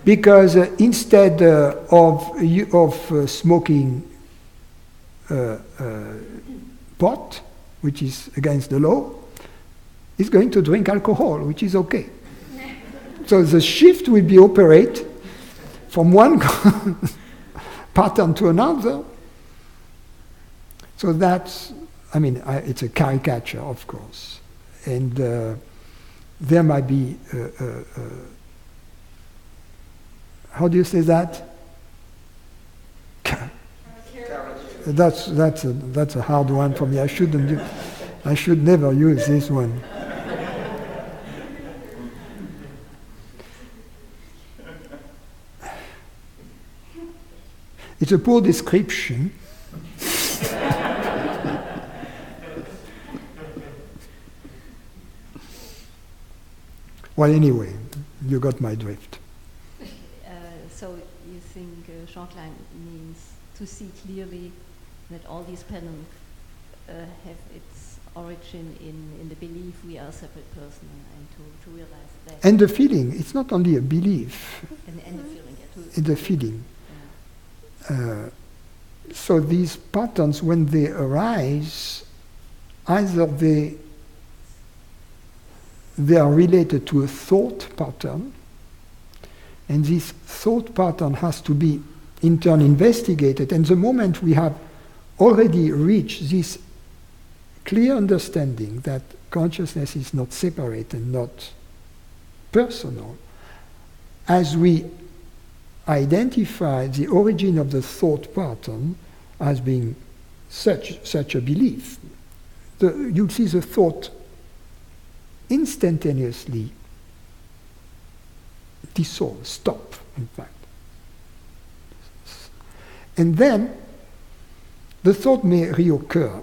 Speaker 1: Because instead of smoking pot, which is against the law, he's going to drink alcohol, which is okay. So the shift will be operate from one pattern to another. So that's, it's a caricature, of course. And there might be, how do you say that? That's a hard one for me. I should never use this one. It's a poor description. Well, anyway, you got my drift.
Speaker 4: So you think Jean-Klein means to see clearly that all these patterns have its origin in the belief we are a separate person, and to realize that.
Speaker 1: And the feeling, it's not only a belief.
Speaker 4: And the feeling, yeah.
Speaker 1: And the feeling. So these patterns, when they arise, either they are related to a thought pattern, and this thought pattern has to be in turn investigated. And the moment we have already reached this clear understanding that consciousness is not separate and not personal, as we identify the origin of the thought pattern as being such a belief, you see the thought instantaneously dissolve, stop, in fact. And then the thought may reoccur.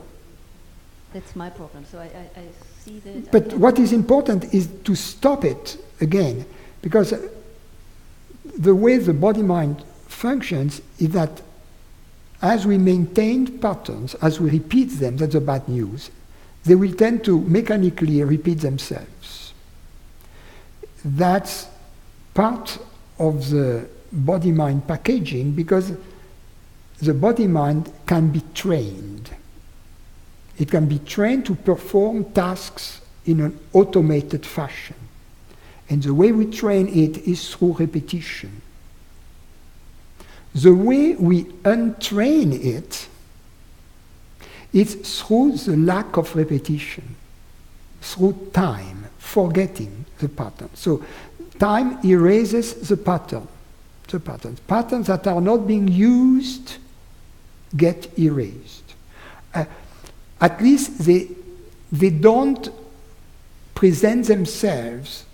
Speaker 4: That's my problem. So I see that.
Speaker 1: But what is important is to stop it again, because the way the body-mind functions is that as we maintain patterns, as we repeat them, that's the bad news, they will tend to mechanically repeat themselves. That's part of the body-mind packaging, because the body-mind can be trained. It can be trained to perform tasks in an automated fashion. And the way we train it is through repetition. The way we untrain it is through the lack of repetition, through time, forgetting the pattern. So time erases the pattern. Patterns that are not being used get erased. At least they don't present themselves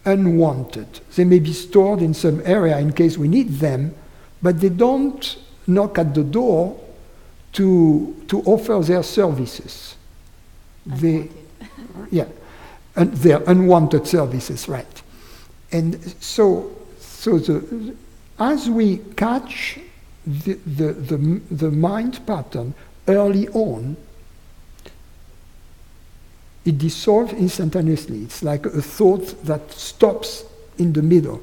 Speaker 1: unwanted. They may be stored in some area in case we need them, but they don't knock at the door to offer their services. And they're unwanted services, right? And so as we catch the mind pattern early on, it dissolves instantaneously. It's like a thought that stops in the middle.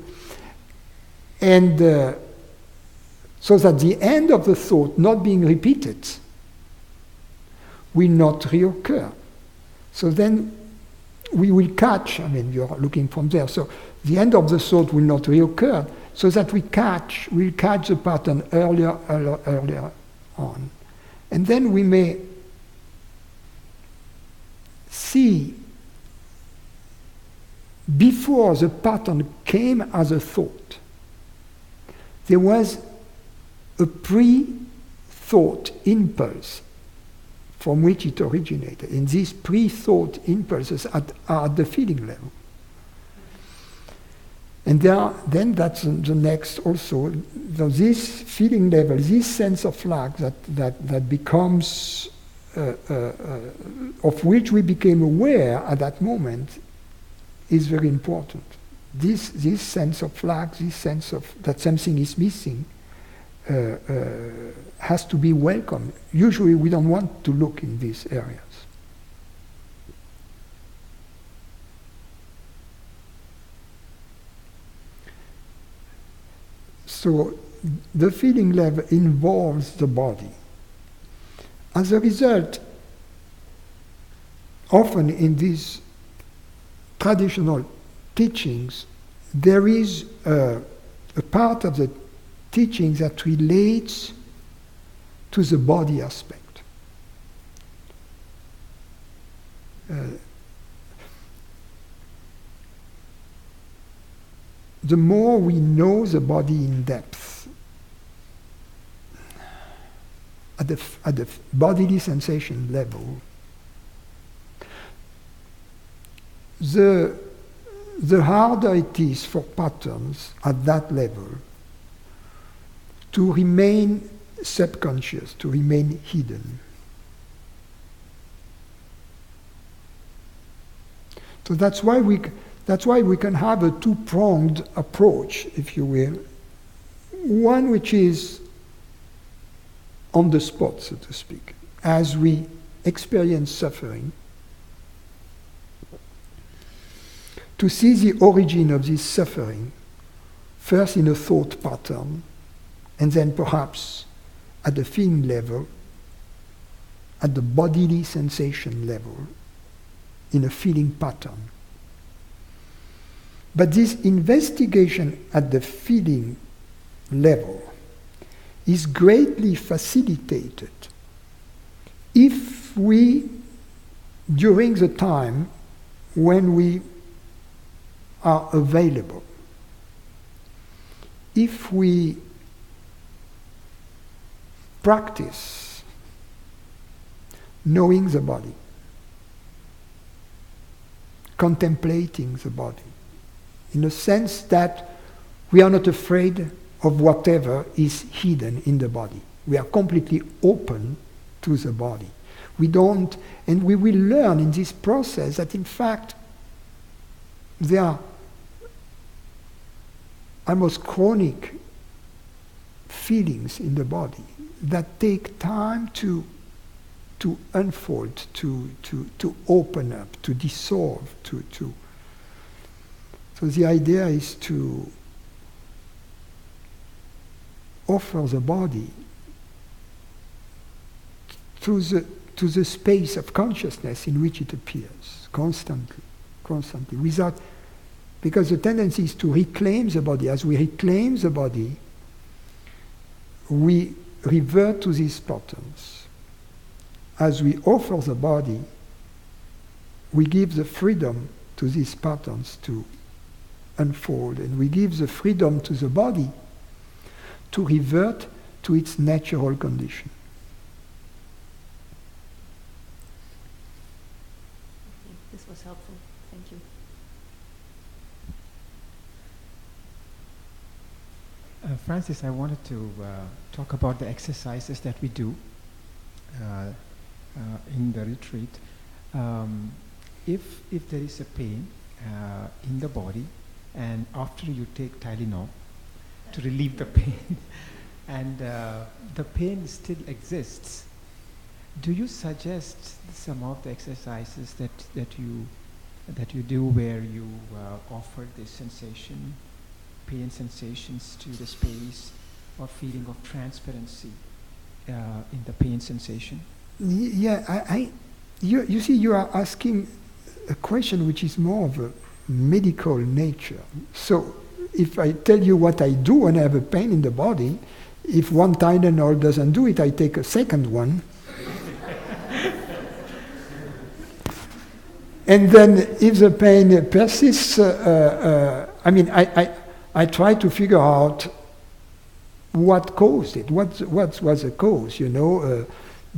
Speaker 1: And so that the end of the thought not being repeated will not reoccur. So then we will catch, you're looking from there, so the end of the thought will not reoccur, so that we'll catch the pattern earlier on. And then we may see, before the pattern came as a thought, there was a pre-thought impulse from which it originated. And these pre-thought impulses are at the feeling level. And then that's the next also. So this feeling level, this sense of lack that becomes, of which we became aware at that moment, is very important. This sense of lack, this sense of that something is missing, has to be welcomed. Usually we don't want to look in these areas. So the feeling level involves the body. As a result, often in these traditional teachings, there is a part of the teaching that relates to the body aspect. The more we know the body in depth, at the bodily sensation level, the harder it is for patterns at that level to remain subconscious, to remain hidden. So that's why we can have a two-pronged approach, if you will. One which is on the spot, so to speak, as we experience suffering, to see the origin of this suffering, first in a thought pattern, and then perhaps at the feeling level, at the bodily sensation level, in a feeling pattern. But this investigation at the feeling level is greatly facilitated if we, during the time when we are available, if we practice knowing the body, contemplating the body, in the sense that we are not afraid of whatever is hidden in the body. We are completely open to the body. We don't, and we will learn in this process that in fact there are almost chronic feelings in the body that take time to unfold, to open up, to dissolve, So the idea is to offer the body to the space of consciousness in which it appears, constantly, because the tendency is to reclaim the body. As we reclaim the body, we revert to these patterns. As we offer the body, we give the freedom to these patterns to unfold, and we give the freedom to the body to revert to its natural condition.
Speaker 4: This was helpful. Thank you.
Speaker 5: Francis, I wanted to talk about the exercises that we do in the retreat. If there is a pain in the body, and after you take Tylenol to relieve the pain, and the pain still exists, do you suggest some of the exercises that you do where you offer this sensation, pain sensations to the space, or feeling of transparency in the pain sensation?
Speaker 1: Yeah, you see, you are asking a question which is more of a medical nature. So if I tell you what I do when I have a pain in the body, if one Tylenol doesn't do it, I take a second one. And then if the pain persists, I try to figure out what caused it. What was the cause,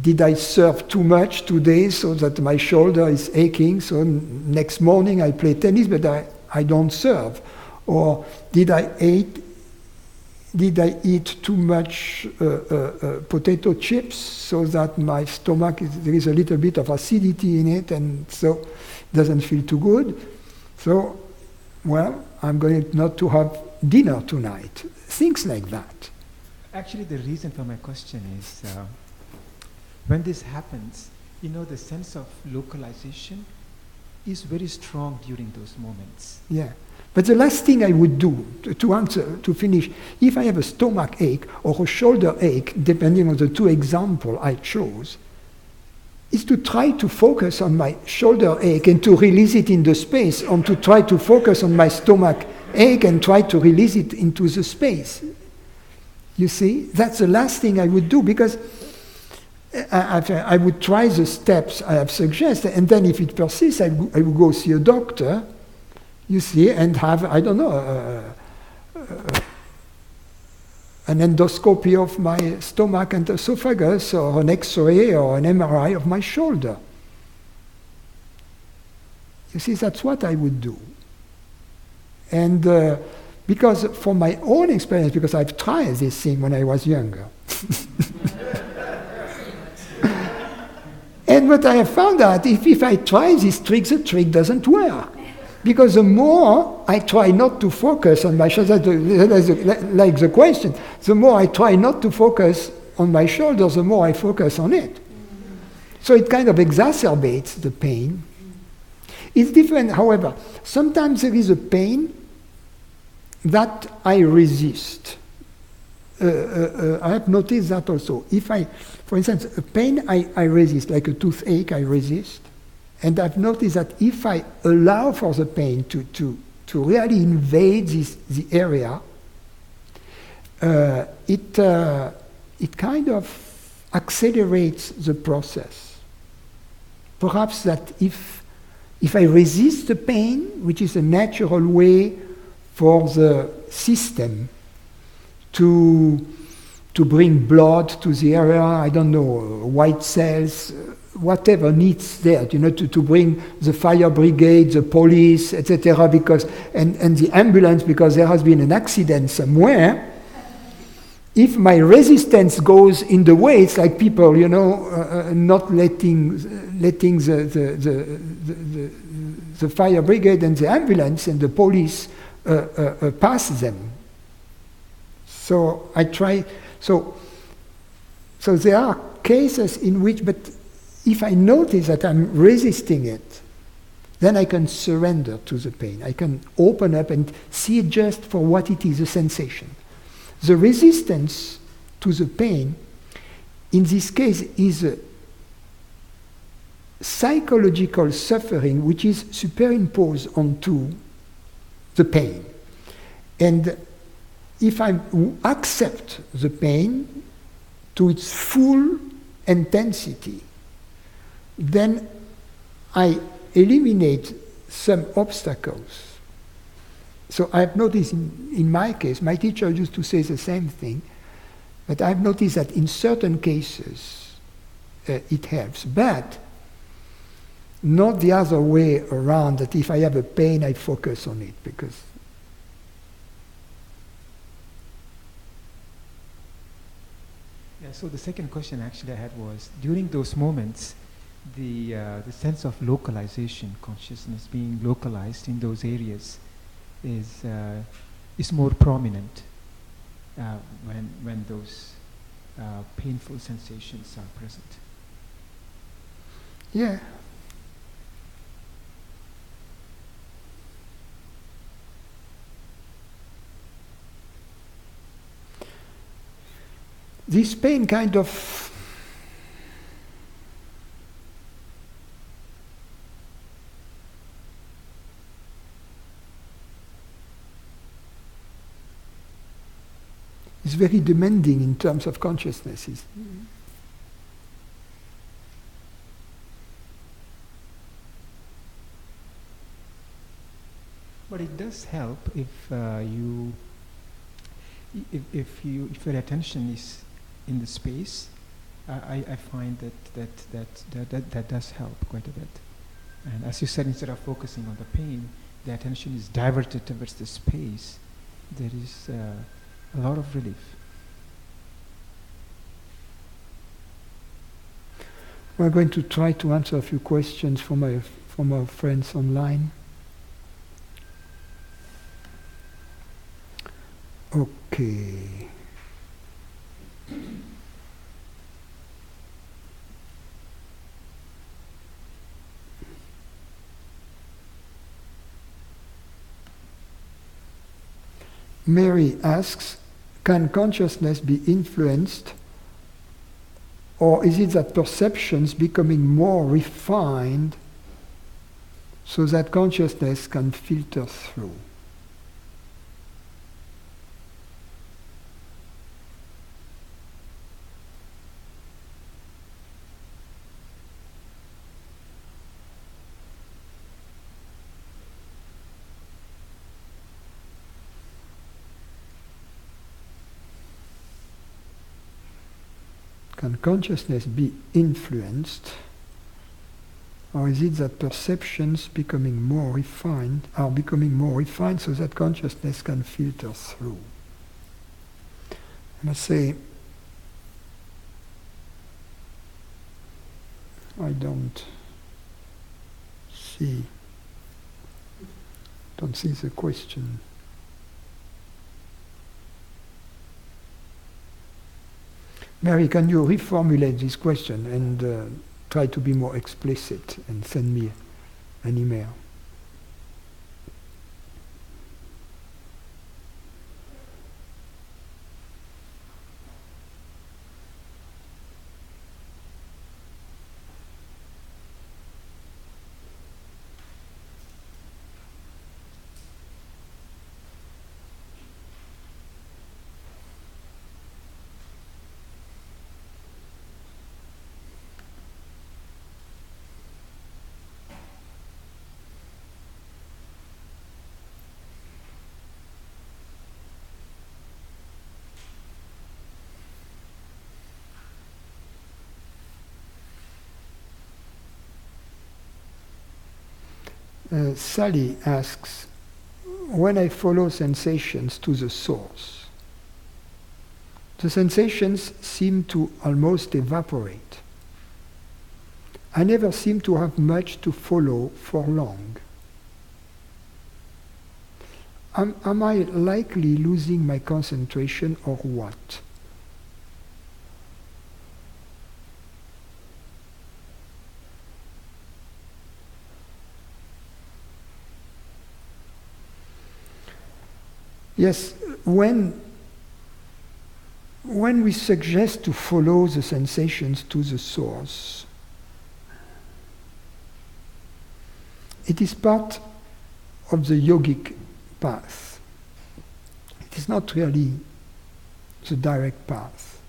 Speaker 1: Did I surf too much today so that my shoulder is aching, so next morning I play tennis but I don't surf? Or did I eat too much potato chips so that my stomach, there is a little bit of acidity in it and so doesn't feel too good? So, well, I'm going not to have dinner tonight. Things like that.
Speaker 5: Actually, the reason for my question is when this happens, the sense of localization is very strong during those moments.
Speaker 1: Yeah. But the last thing I would do, to finish, if I have a stomach ache or a shoulder ache, depending on the two examples I chose, is to try to focus on my shoulder ache and to release it in the space, or to try to focus on my stomach ache and try to release it into the space. You see, that's the last thing I would do, because I would try the steps I have suggested, and then if it persists, I would go see a doctor, you see, and have, I don't know, an endoscopy of my stomach and esophagus, or an X-ray or an MRI of my shoulder. You see, that's what I would do. And because from my own experience, because I've tried this thing when I was younger, and what I have found out, if I try this trick, the trick doesn't work. Because the more I try not to focus on my shoulder, like the question, the more I try not to focus on my shoulder, the more I focus on it. So it kind of exacerbates the pain. It's different, however. Sometimes there is a pain that I resist. I have noticed that also. If I, for instance, a pain I resist, like a toothache, I resist. And I've noticed that if I allow for the pain to really invade the area, it kind of accelerates the process. Perhaps that if I resist the pain, which is a natural way for the system to bring blood to the area, I don't know, white cells, whatever needs there, to bring the fire brigade, the police, etc., because and the ambulance, because there has been an accident somewhere. If my resistance goes in the way, it's like people, not letting the fire brigade and the ambulance and the police pass them. So I try. So there are cases in which, but if I notice that I'm resisting it, then I can surrender to the pain. I can open up and see it just for what it is, a sensation. The resistance to the pain, in this case, is a psychological suffering which is superimposed onto the pain. And if I accept the pain to its full intensity, then I eliminate some obstacles. So I've noticed in my case, my teacher used to say the same thing, but I've noticed that in certain cases it helps, but not the other way around, that if I have a pain, I focus on it, because
Speaker 5: yeah, so the second question actually I had was, during those moments, the sense of localization, consciousness being localized in those areas, is more prominent when those painful sensations are present.
Speaker 1: yeah. This pain kind of is very demanding in terms of consciousnesses.
Speaker 4: Mm.
Speaker 5: But it does help if your attention is in the space. I find that does help quite a bit. And as you said, instead of focusing on the pain, the attention is diverted towards the space. There is a lot of relief.
Speaker 1: We're going to try to answer a few questions from our friends online. Okay. Mary asks, can consciousness be influenced, or is it that perceptions becoming more refined so that consciousness can filter through? Can consciousness be influenced, or is it that perceptions becoming more refined are becoming more refined so that consciousness can filter through? I must say, I don't see the question. Mary, can you reformulate this question and try to be more explicit and send me an email? Sally asks, when I follow sensations to the source, the sensations seem to almost evaporate. I never seem to have much to follow for long. Am I likely losing my concentration or what? Yes, when we suggest to follow the sensations to the source, it is part of the yogic path. It is not really the direct path.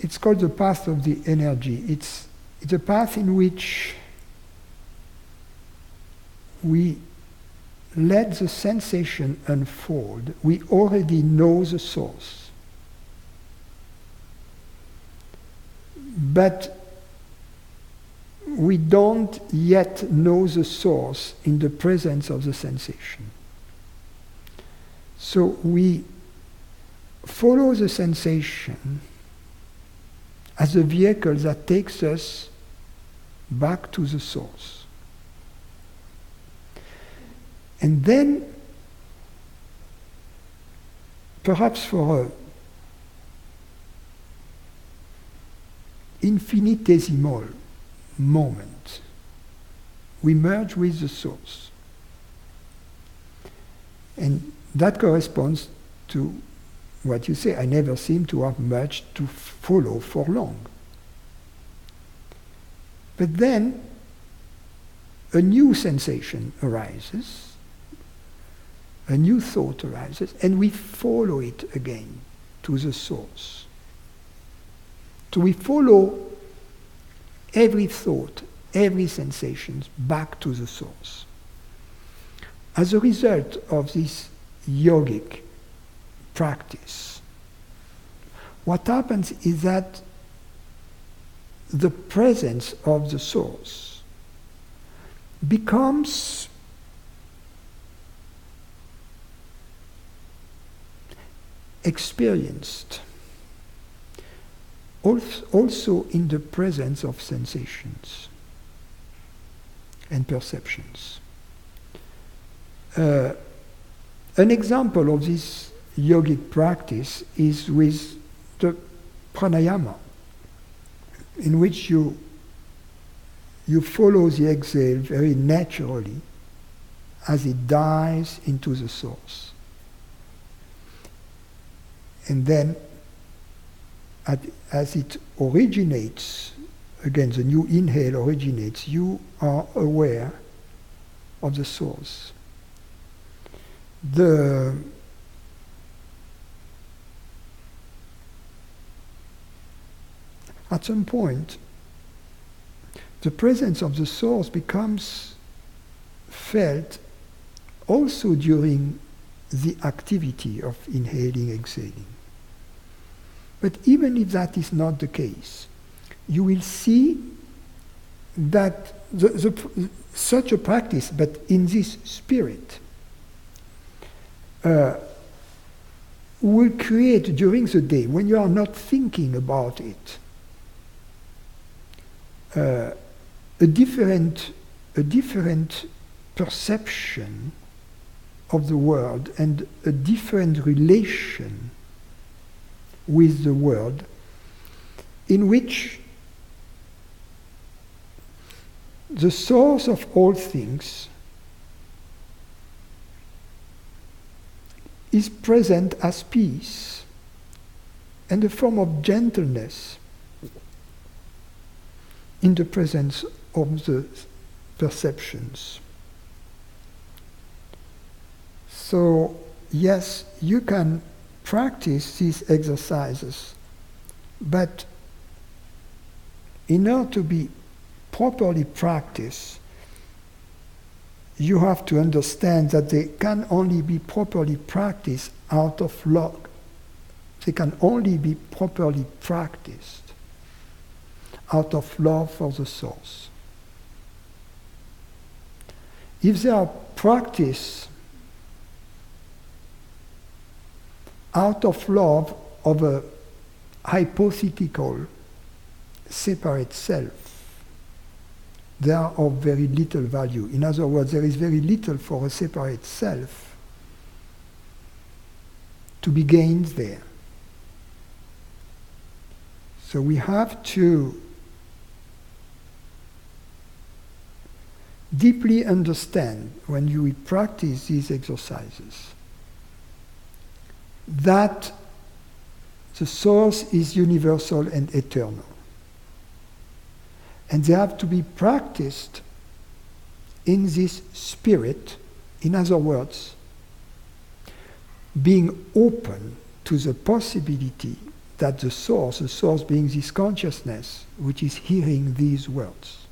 Speaker 1: It's called the path of the energy. It's a path in which we let the sensation unfold. We already know the source. But we don't yet know the source in the presence of the sensation. So we follow the sensation as a vehicle that takes us back to the source. And then, perhaps for an infinitesimal moment, we merge with the source. And that corresponds to what you say. I never seem to have much to follow for long. But then a new sensation arises, a new thought arises, and we follow it again to the source. So we follow every thought, every sensation back to the source. As a result of this yogic practice, what happens is that the presence of the source becomes experienced also in the presence of sensations and perceptions. An example of this yogic practice is with the pranayama. in which you follow the exhale very naturally as it dives into the source. And then as it originates, again the new inhale originates, you are aware of the source. At some point, the presence of the source becomes felt also during the activity of inhaling, exhaling. But even if that is not the case, you will see that such a practice, but in this spirit, will create during the day, when you are not thinking about it, a different perception of the world and a different relation with the world, in which the source of all things is present as peace and a form of gentleness in the presence of the perceptions. So, yes, you can practice these exercises, but in order to be properly practiced, you have to understand that they can only be properly practiced out of love. They can only be properly practiced out of love for the source. If they are practiced out of love of a hypothetical separate self, they are of very little value. In other words, there is very little for a separate self to be gained there. So we have to deeply understand, when you practice these exercises, that the source is universal and eternal. And they have to be practiced in this spirit, in other words, being open to the possibility that the source being this consciousness, which is hearing these words,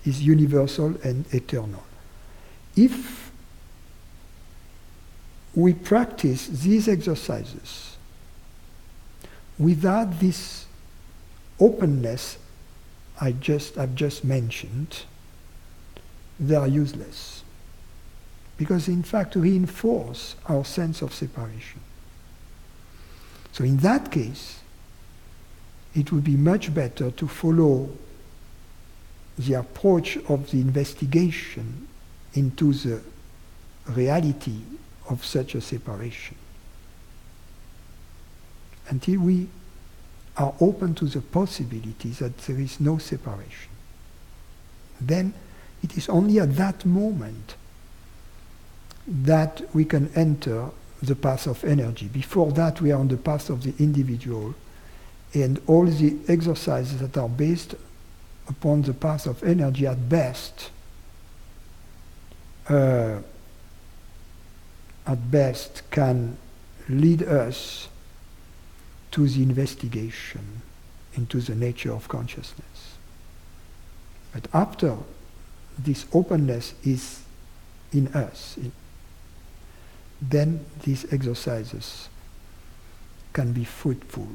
Speaker 1: is universal and eternal. If we practice these exercises without this openness I've just mentioned, they are useless, because in fact reinforce our sense of separation. So in that case, it would be much better to follow the approach of the investigation into the reality of such a separation, until we are open to the possibility that there is no separation. Then it is only at that moment that we can enter the path of energy. Before that, we are on the path of the individual, and all the exercises that are based upon the path of energy at best can lead us to the investigation into the nature of consciousness. But after this openness is in us, then these exercises can be fruitful.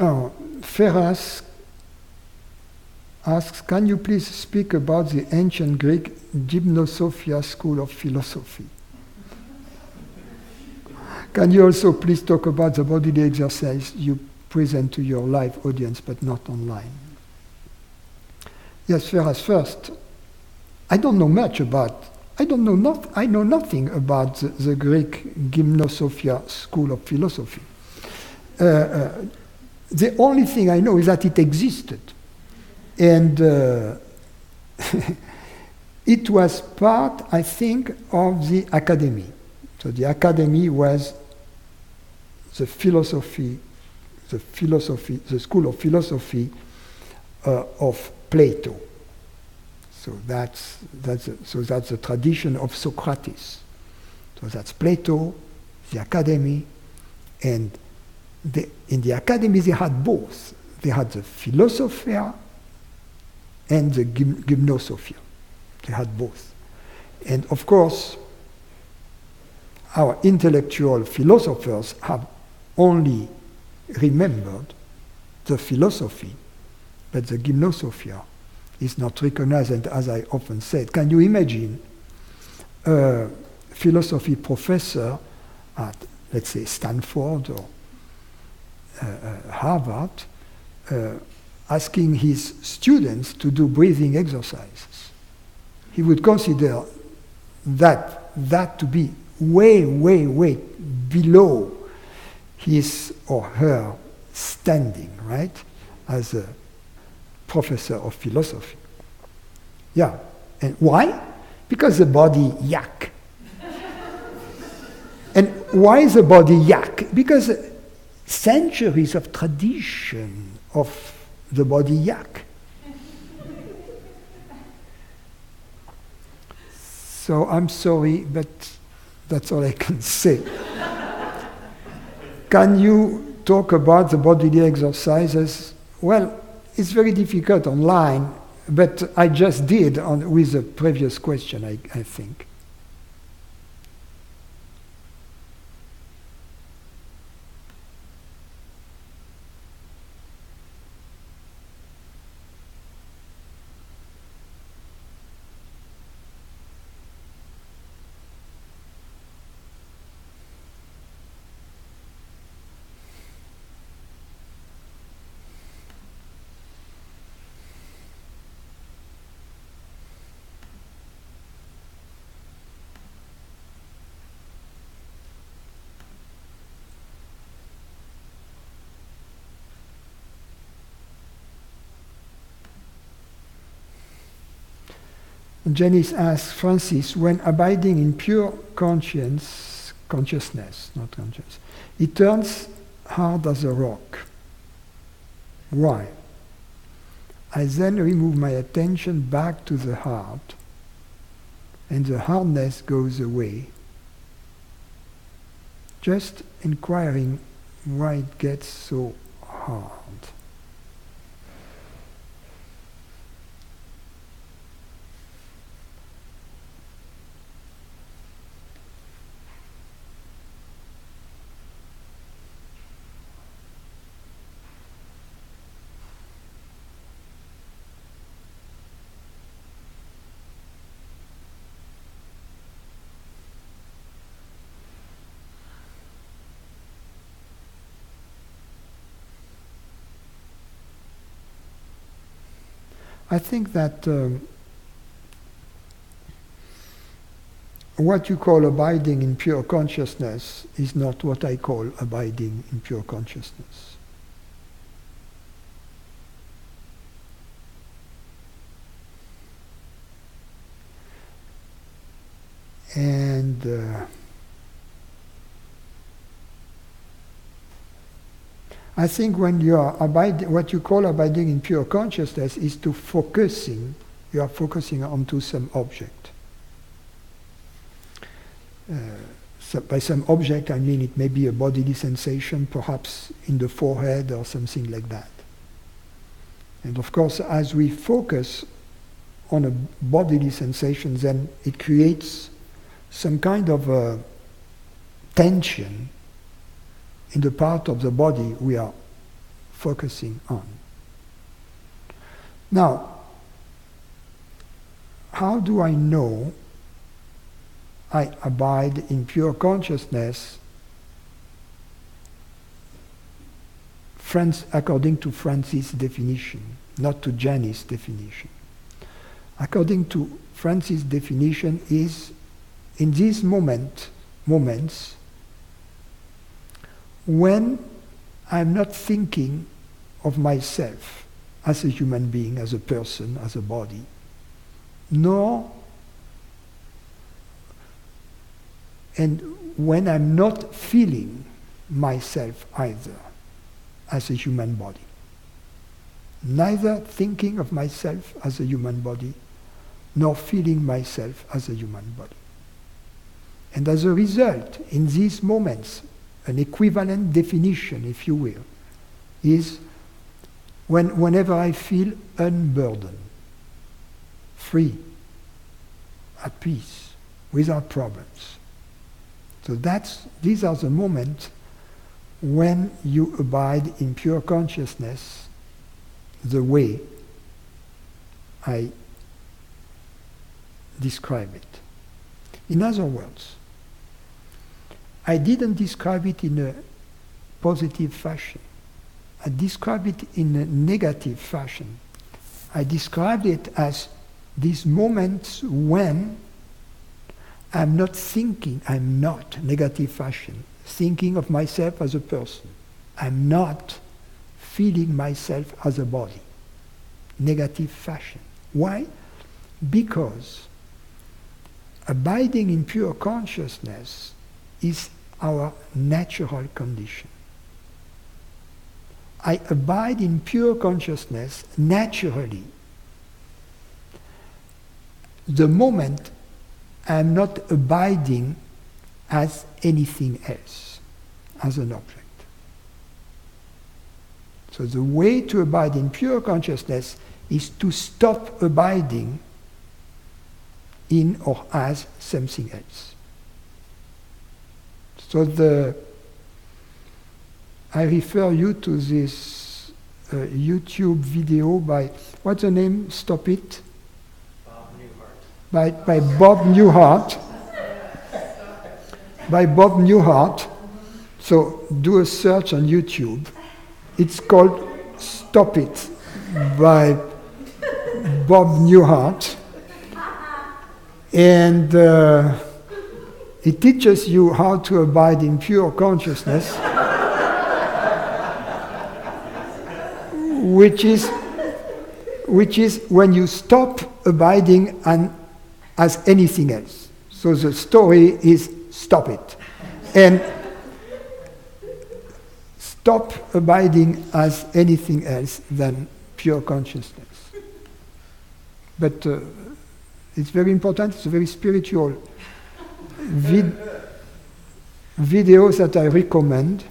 Speaker 1: Oh, Ferras asks, can you please speak about the ancient Greek Gymnosophia school of philosophy? Can you also please talk about the bodily exercise you present to your live audience but not online? Yes, Ferras, first, I don't know much about, I know nothing about the Greek Gymnosophia school of philosophy. The only thing I know is that it existed. And it was part, I think, of the academy. So the academy was the philosophy, the school of philosophy of Plato. So that's the tradition of Socrates. So that's Plato, the academy, and in the academy they had both. They had the philosophia and the gymnosophia. They had both. And of course, our intellectual philosophers have only remembered the philosophy, but the gymnosophia is not recognized. And as I often said, can you imagine a philosophy professor at, let's say, Stanford or Harvard asking his students to do breathing exercises? He would consider that to be way, way, way below his or her standing, right, as a professor of philosophy. Yeah. And why? Because the body yak. And why is the body yak? Because centuries of tradition of the body yak. So I'm sorry, but that's all I can say. Can you talk about the bodily exercises? Well, it's very difficult online, but I just did with the previous question, I think. Janice asks Francis, when abiding in pure consciousness, not conscience, it turns hard as a rock. Why? I then remove my attention back to the heart, and the hardness goes away. Just inquiring why it gets so hard. I think that what you call abiding in pure consciousness is not what I call abiding in pure consciousness. And I think when you are abiding, what you call abiding in pure consciousness is to focusing, you are focusing onto some object. So by some object, I mean it may be a bodily sensation, perhaps in the forehead or something like that. And of course, as we focus on a bodily sensation, then it creates some kind of a tension in the part of the body we are focusing on. Now, how do I know I abide in pure consciousness according to Francis' definition, not to Jenny's definition? According to Francis' definition is in these moments when I'm not thinking of myself as a human being, as a person, as a body, nor, and when I'm not feeling myself either as a human body. Neither thinking of myself as a human body, nor feeling myself as a human body. And as a result, in these moments, an equivalent definition, if you will, is whenever I feel unburdened, free, at peace, without problems. So these are the moments when you abide in pure consciousness the way I describe it. In other words, I didn't describe it in a positive fashion. I described it in a negative fashion. I described it as these moments when I'm not thinking, I'm not, negative fashion, thinking of myself as a person. I'm not feeling myself as a body, negative fashion. Why? Because abiding in pure consciousness is our natural condition. I abide in pure consciousness naturally. The moment I'm not abiding as anything else, as an object. So the way to abide in pure consciousness is to stop abiding in or as something else. So I refer you to this YouTube video by, what's the name? Stop It?
Speaker 2: Bob Newhart.
Speaker 1: By Bob Newhart. By Bob Newhart. So do a search on YouTube. It's called Stop It by Bob Newhart. And it teaches you how to abide in pure consciousness, which is when you stop abiding as anything else. So the story is stop it. And stop abiding as anything else than pure consciousness. But it's very important, it's a very spiritual videos that I recommend.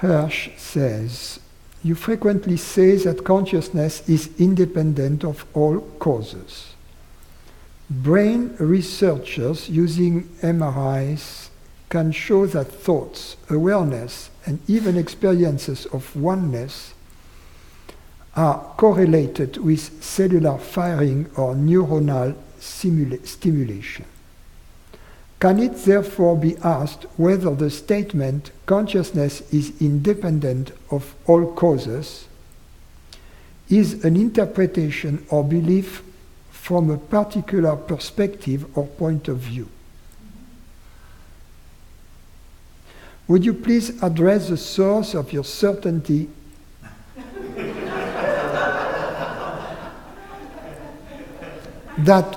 Speaker 1: Hirsch says, you frequently say that consciousness is independent of all causes. Brain researchers using MRIs can show that thoughts, awareness, and even experiences of oneness are correlated with cellular firing or neuronal stimulation. Can it therefore be asked whether the statement consciousness is independent of all causes is an interpretation or belief from a particular perspective or point of view? Would you please address the source of your certainty that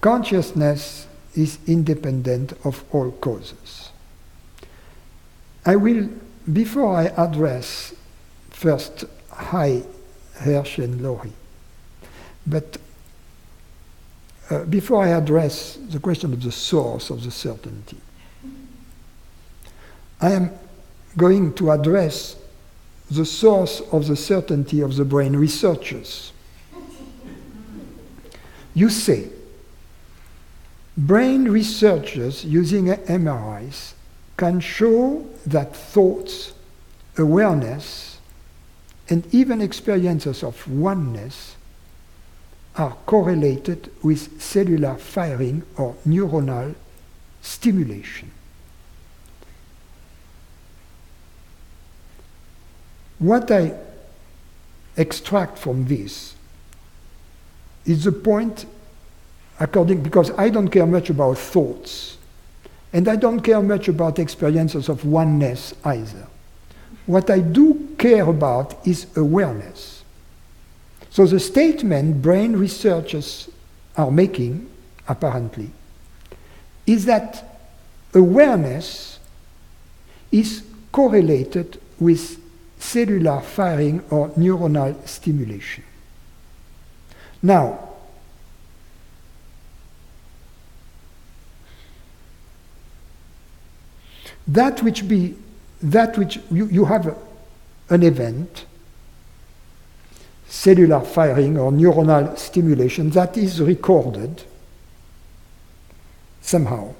Speaker 1: consciousness is independent of all causes? I will, before I address first Hirsch and Laurie, but before I address the question of the source of the certainty, I am going to address the source of the certainty of the brain researchers. You say, brain researchers using MRIs can show that thoughts, awareness, and even experiences of oneness are correlated with cellular firing or neuronal stimulation. What I extract from this is the point because I don't care much about thoughts, and I don't care much about experiences of oneness either. What I do care about is awareness. So the statement brain researchers are making, apparently, is that awareness is correlated with cellular firing or neuronal stimulation. Now, that which you have an event, cellular firing or neuronal stimulation, that is recorded somehow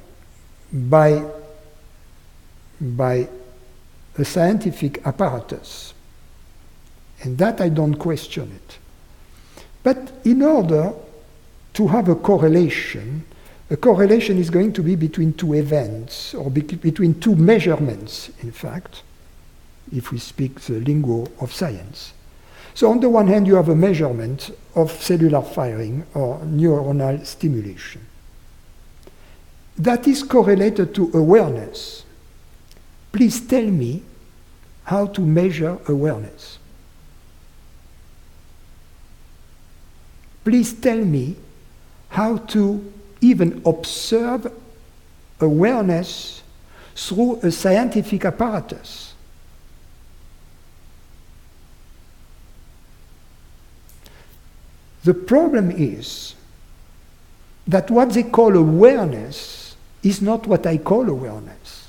Speaker 1: by a scientific apparatus. And that I don't question it. But in order to have a correlation is going to be between two events, or between two measurements, in fact, if we speak the lingo of science. So on the one hand, you have a measurement of cellular firing or neuronal stimulation. That is correlated to awareness. Please tell me how to measure awareness. Please tell me how to even observe awareness through a scientific apparatus. The problem is that what they call awareness is not what I call awareness.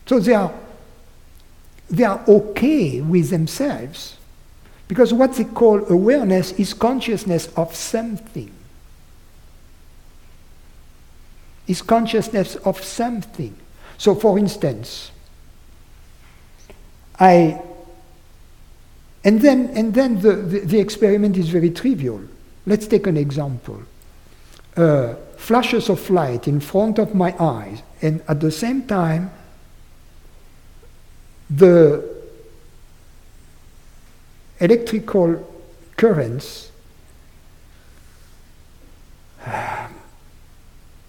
Speaker 1: So they are okay with themselves, because what they call awareness is consciousness of something. Is consciousness of something. So for instance, and then the experiment is very trivial. Let's take an example. Flashes of light in front of my eyes, and at the same time the electrical currents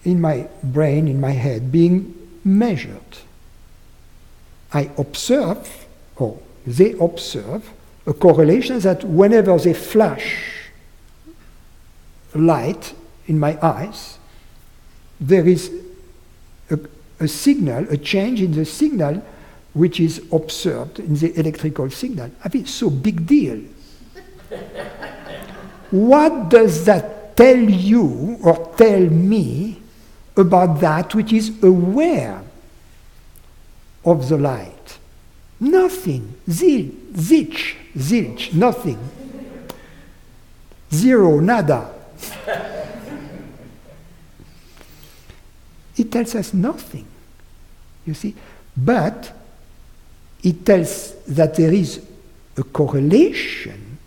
Speaker 1: in my brain, in my head, being measured. I observe, or they observe, a correlation that whenever they flash light in my eyes, there is a signal, a change in the signal which is observed in the electrical signal. I mean, so big deal. What does that tell you or tell me about that which is aware of the light? Nothing. Zilch, nothing. Zero, nada. It tells us nothing, you see. But it tells that there is a correlation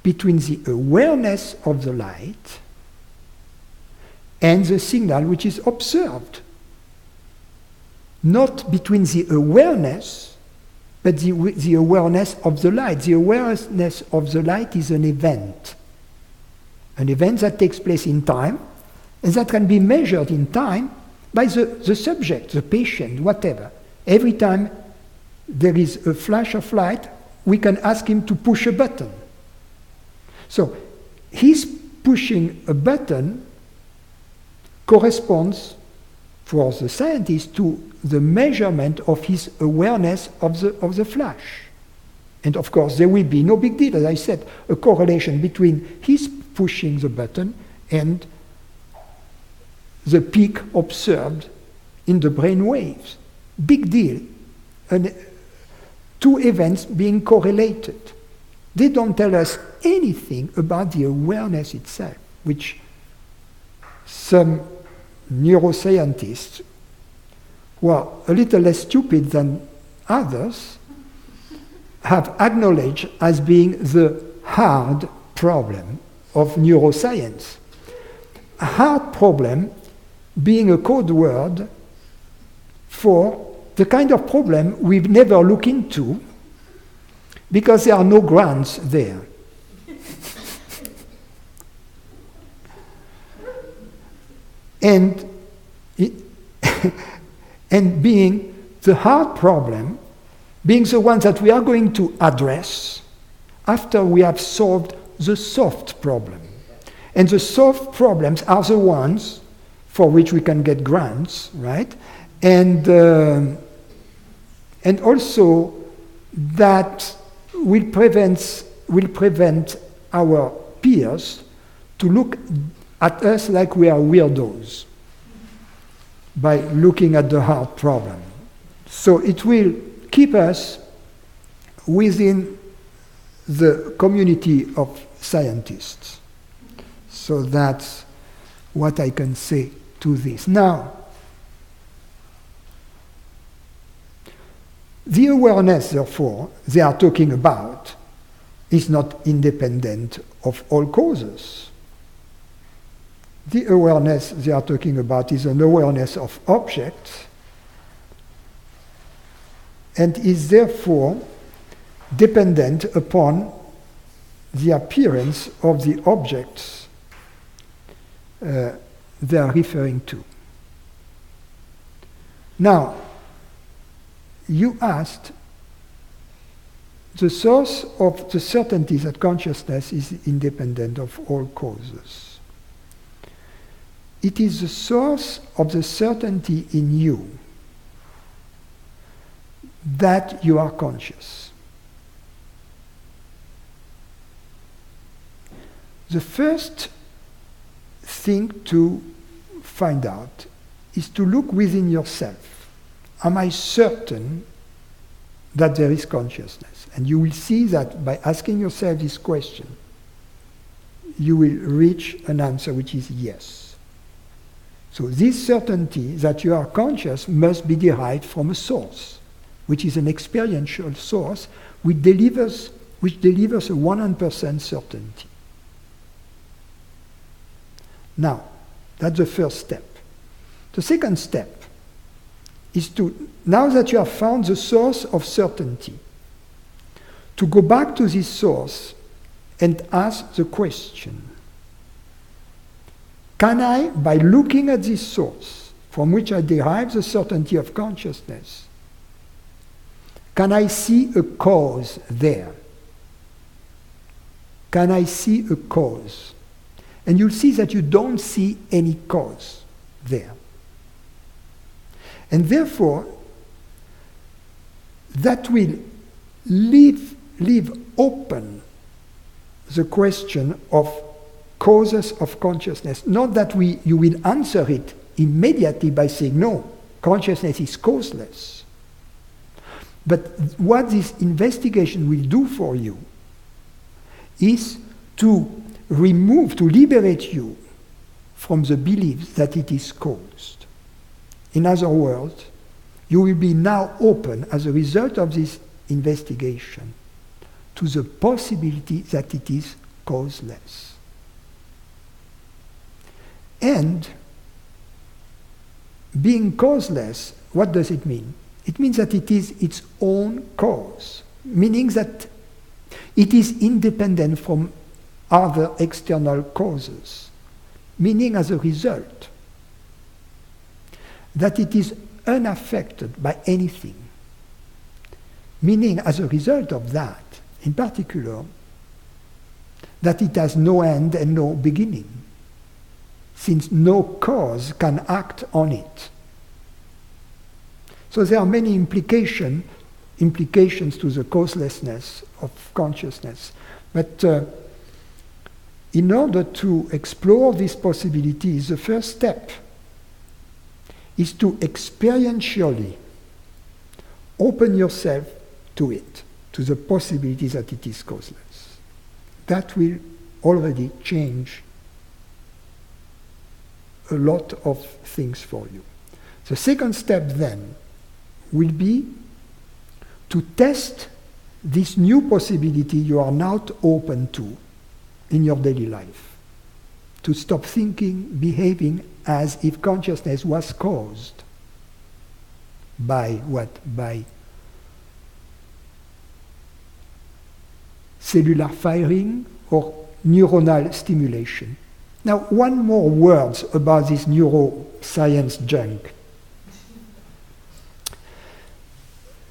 Speaker 1: between the awareness of the light and the signal which is observed. Not between the awareness, but the awareness of the light. The awareness of the light is an event that takes place in time, and that can be measured in time by the subject, the patient, whatever. Every time there is a flash of light, we can ask him to push a button. So his pushing a button corresponds, for the scientist, to the measurement of his awareness of the flash. And of course, there will be no big deal, as I said, a correlation between his pushing the button and the peak observed in the brain waves. Big deal. And two events being correlated. They don't tell us anything about the awareness itself, which some neuroscientists, who are a little less stupid than others, have acknowledged as being the hard problem of neuroscience. A hard problem being a code word for the kind of problem we've never looked into because there are no grants there. And and being the hard problem, being the one that we are going to address after we have solved the soft problem. And the soft problems are the ones for which we can get grants, right? And also that will prevent our peers to look at us like we are weirdos by looking at the hard problem. So it will keep us within the community of scientists. So that's what I can say to this. Now, the awareness, therefore, they are talking about is not independent of all causes. The awareness they are talking about is an awareness of objects and is therefore dependent upon the appearance of the objects they are referring to. Now, you asked, the source of the certainty that consciousness is independent of all causes. It is the source of the certainty in you that you are conscious. The first thing to find out is to look within yourself. Am I certain that there is consciousness? And you will see that by asking yourself this question, you will reach an answer which is yes. So this certainty that you are conscious must be derived from a source, which is an experiential source which delivers a 100% certainty. Now, that's the first step. The second step is to, now that you have found the source of certainty, to go back to this source and ask the question, can I, by looking at this source from which I derive the certainty of consciousness, can I see a cause there? Can I see a cause? And you'll see that you don't see any cause there. And therefore, that will leave open the question of causes of consciousness. Not that you will answer it immediately by saying, no, consciousness is causeless. But what this investigation will do for you is to liberate you from the belief that it is caused. In other words, you will be now open, as a result of this investigation, to the possibility that it is causeless. And being causeless, what does it mean? It means that it is its own cause, meaning that it is independent from other external causes, meaning as a result that it is unaffected by anything, meaning as a result of that, in particular, that it has no end and no beginning, since no cause can act on it. So there are many implications to the causelessness of consciousness. But in order to explore these possibilities, the first step is to experientially open yourself to it, to the possibility that it is causeless. That will already change a lot of things for you. The second step then will be to test this new possibility you are not open to in your daily life. To stop thinking, behaving as if consciousness was caused by what? By cellular firing or neuronal stimulation. Now, one more word about this neuroscience junk.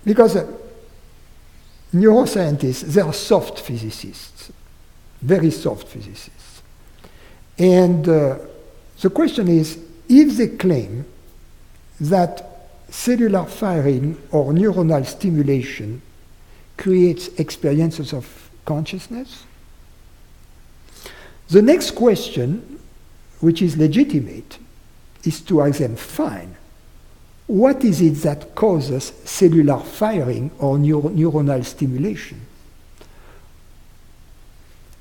Speaker 1: Because neuroscientists, they are soft physicists, very soft physicists. And the question is, if they claim that cellular firing or neuronal stimulation creates experiences of consciousness, the next question, which is legitimate, is to ask them, fine, what is it that causes cellular firing or neuronal stimulation?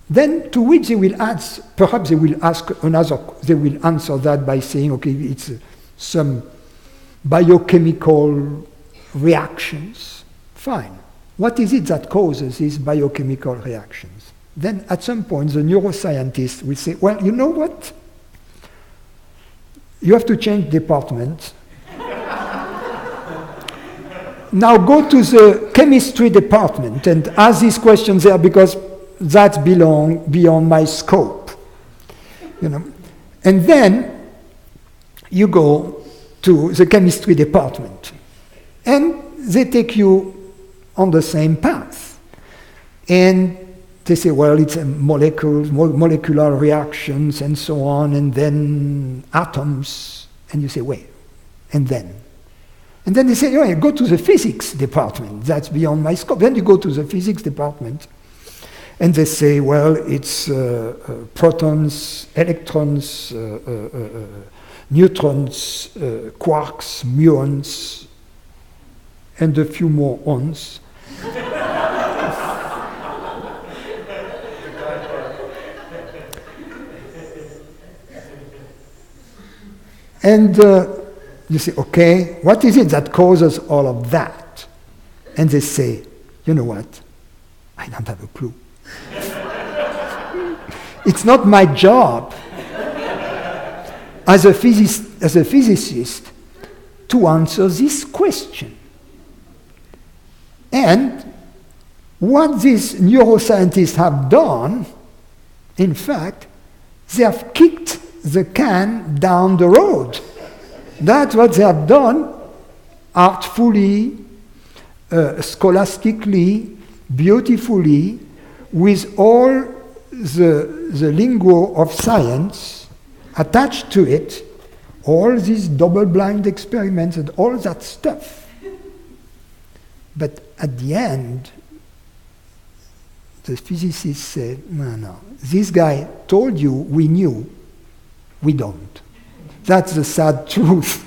Speaker 1: Then to which they will ask, perhaps they will ask they will answer that by saying, okay, it's some biochemical reactions. Fine. What is it that causes these biochemical reactions? Then at some point the neuroscientist will say, well, you know what? You have to change department. Now go to the chemistry department and ask these questions there because that belongs beyond my scope. You know. And then you go to the chemistry department and they take you on the same path. And they say, well, it's a molecular reactions and so on, and then atoms. And you say, wait, and then? And then they say, oh, go to the physics department. That's beyond my scope. Then you go to the physics department. And they say, well, it's protons, electrons, neutrons, quarks, muons, and a few more ons. And you say, okay, what is it that causes all of that? And they say, you know what? I don't have a clue. It's not my job as a physicist to answer this question. And what these neuroscientists have done, in fact, they have kicked the can down the road. That's what they have done, artfully, scholastically, beautifully, with all the lingo of science attached to it, all these double-blind experiments and all that stuff. But at the end, the physicists said, no, this guy told you we knew, we don't. That's the sad truth.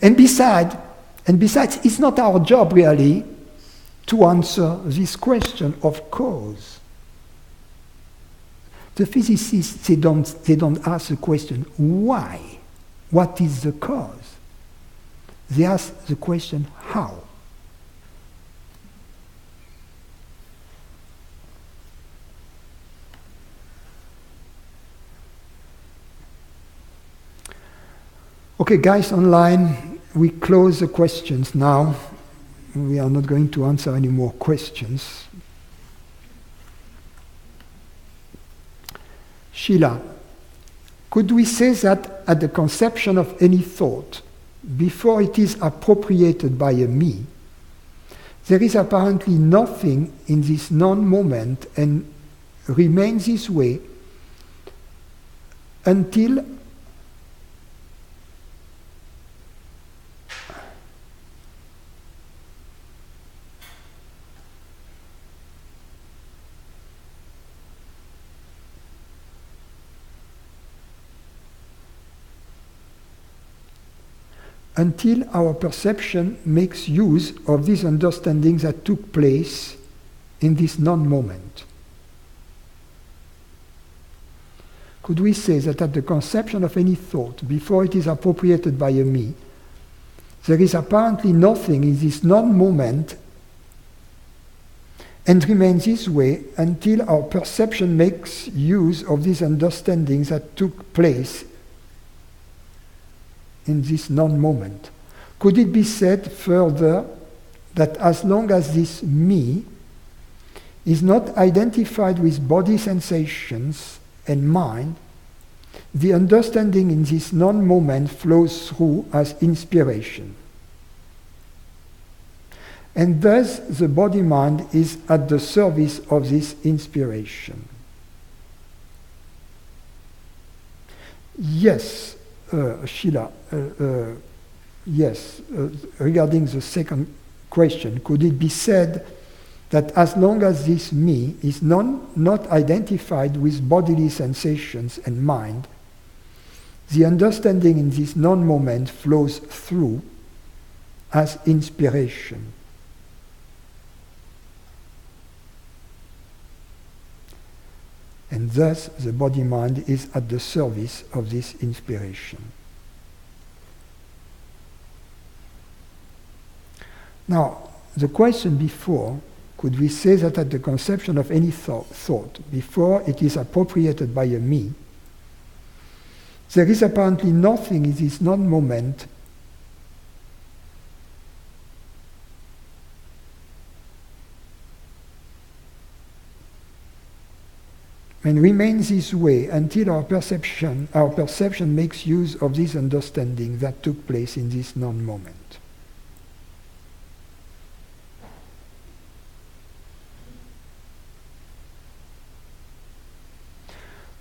Speaker 1: And besides, it's not our job really to answer this question of cause. The physicists, they don't ask the question, why? What is the cause? They ask the question, how? Okay, guys online, we close the questions now. We are not going to answer any more questions. Sheila, could we say that at the conception of any thought, before it is appropriated by a me, there is apparently nothing in this non-moment and remains this way until until our perception makes use of these understandings that took place in this non-moment. Could we say that at the conception of any thought, before it is appropriated by a me, there is apparently nothing in this non-moment and remains this way until our perception makes use of these understandings that took place in this non-moment? Could it be said further that as long as this me is not identified with body sensations and mind, the understanding in this non-moment flows through as inspiration? And thus the body-mind is at the service of this inspiration. Yes, Sheila, yes, regarding the second question, could it be said that as long as this me is not identified with bodily sensations and mind, the understanding in this non-moment flows through as inspiration? And thus the body-mind is at the service of this inspiration. Now, the question before, could we say that at the conception of any thought, before it is appropriated by a me, there is apparently nothing in this non-moment and remains this way until our perception makes use of this understanding that took place in this non-moment?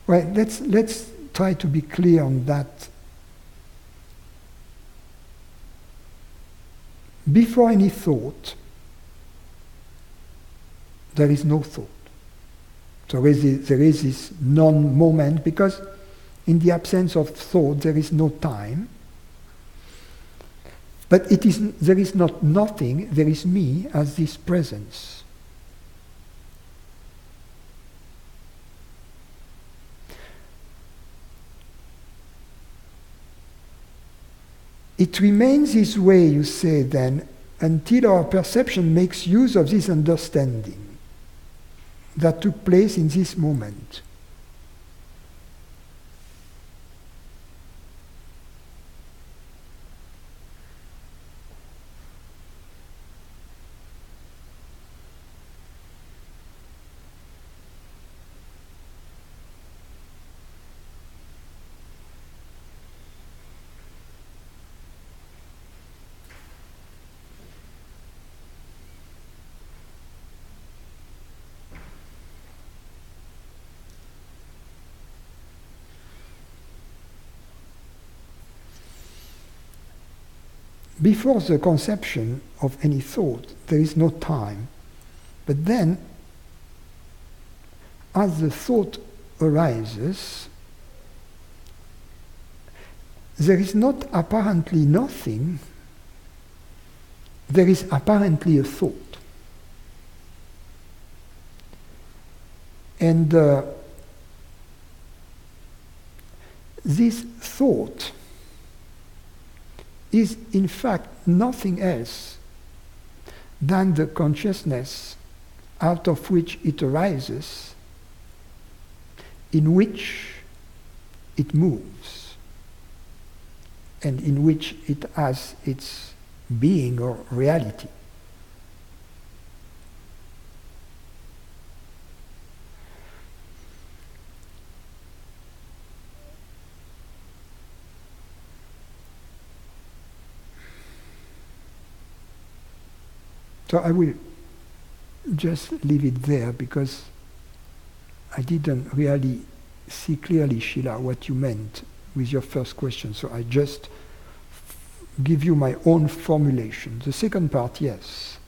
Speaker 1: Well, let's try to be clear on that. Before any thought, there is no thought. So there is this non-moment, because in the absence of thought there is no time. But there is not nothing, there is me as this presence. It remains this way, you say then, until our perception makes use of this understanding that took place in this moment. Before the conception of any thought, there is no time. But then, as the thought arises, there is not apparently nothing, there is apparently a thought. And this thought is in fact nothing else than the consciousness out of which it arises, in which it moves, and in which it has its being or reality. So I will just leave it there, because I didn't really see clearly, Sheila, what you meant with your first question. So I just give you my own formulation. The second part, yes.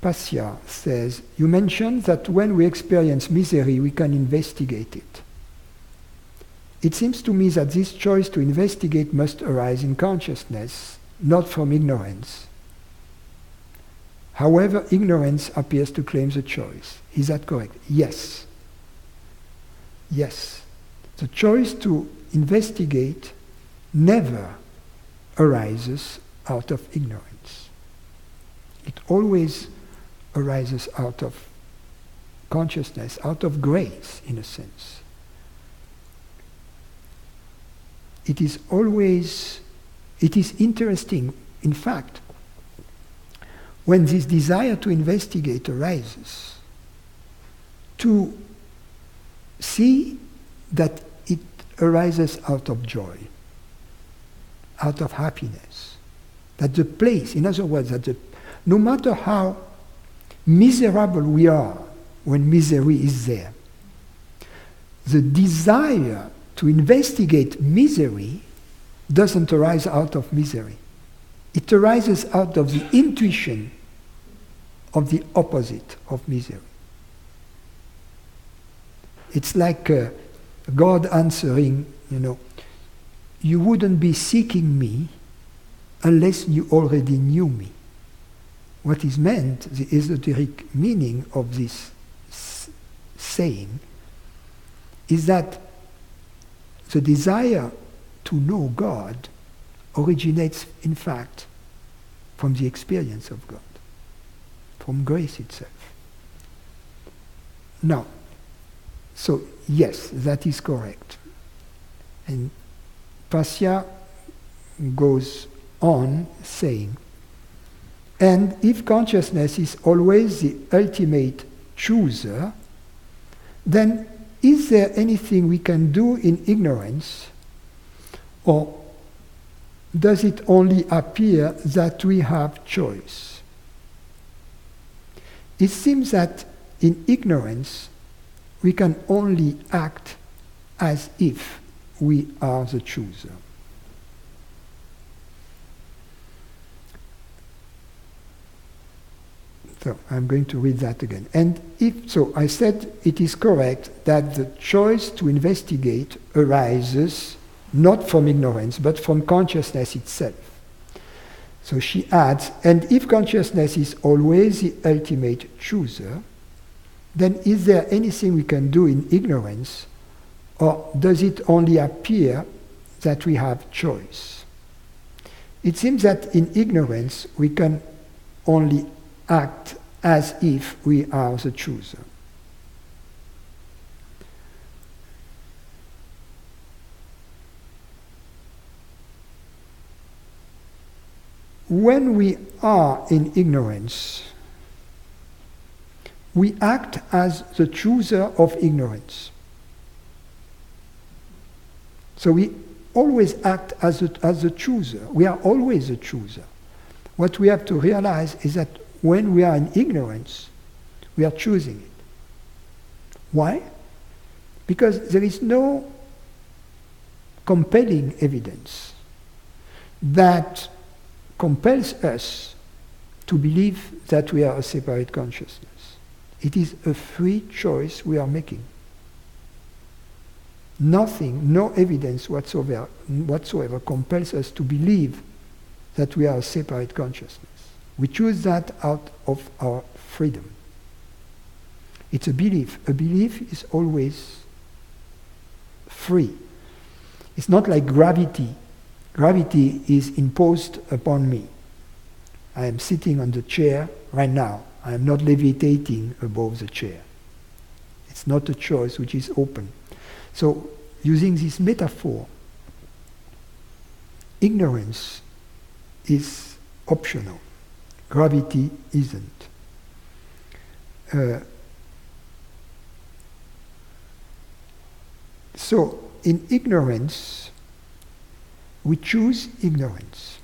Speaker 1: Passia says, you mentioned that when we experience misery, we can investigate it. It seems to me that this choice to investigate must arise in consciousness, not from ignorance. However, ignorance appears to claim the choice. Is that correct? Yes. Yes. The choice to investigate never arises out of ignorance. It always arises out of consciousness, out of grace, in a sense. It is interesting, in fact, when this desire to investigate arises, to see that it arises out of joy, out of happiness. That the place, in other words, no matter how miserable we are when misery is there, the desire to investigate misery doesn't arise out of misery. It arises out of the intuition of the opposite of misery. It's like God answering, you wouldn't be seeking me unless you already knew me. What is meant, the esoteric meaning of this saying, is that the desire to know God originates, in fact, from the experience of God, from grace itself. Now, so yes, that is correct. And Pasya goes on saying, and if consciousness is always the ultimate chooser, then is there anything we can do in ignorance, or does it only appear that we have choice? It seems that in ignorance we can only act as if we are the chooser. So I'm going to read that again. And if so, I said it is correct that the choice to investigate arises not from ignorance, but from consciousness itself. So she adds, and if consciousness is always the ultimate chooser, then is there anything we can do in ignorance, or does it only appear that we have choice? It seems that in ignorance we can only act as if we are the chooser. When we are in ignorance, we act as the chooser of ignorance. So we always act as the chooser. We are always a chooser. What we have to realize is that when we are in ignorance, we are choosing it. Why? Because there is no compelling evidence that compels us to believe that we are a separate consciousness. It is a free choice we are making. Nothing, no evidence whatsoever compels us to believe that we are a separate consciousness. We choose that out of our freedom. It's a belief. A belief is always free. It's not like gravity. Gravity is imposed upon me. I am sitting on the chair right now. I am not levitating above the chair. It's not a choice which is open. So, using this metaphor, ignorance is optional. Gravity isn't. So, in ignorance, we choose ignorance.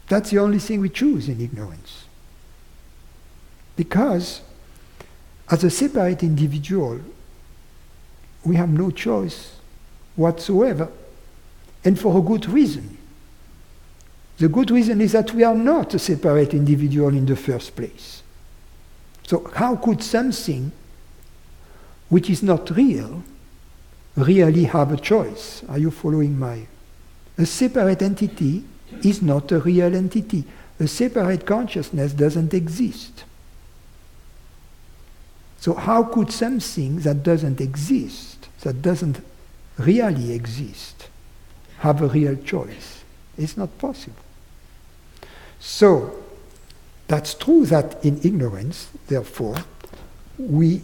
Speaker 1: That's the only thing we choose in ignorance. Because, as a separate individual, we have no choice whatsoever, and for a good reason. The good reason is that we are not a separate individual in the first place. So how could something which is not real really have a choice. Are you following my? A separate entity is not a real entity. A separate consciousness doesn't exist. So how could something that doesn't exist, that doesn't really exist, have a real choice? It's not possible. So that's true that in ignorance, therefore, we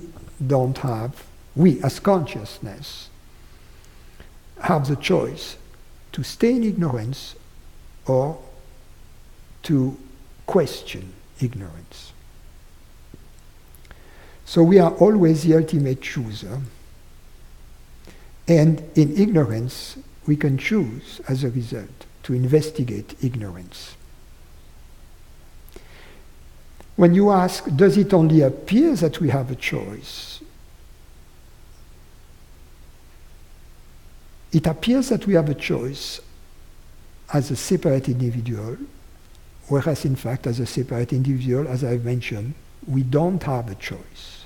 Speaker 1: as consciousness, have the choice to stay in ignorance or to question ignorance. So we are always the ultimate chooser. And in ignorance, we can choose, as a result, to investigate ignorance. When you ask, does it only appear that we have a choice? It appears that we have a choice as a separate individual, whereas in fact, as a separate individual, as I've mentioned, we don't have a choice.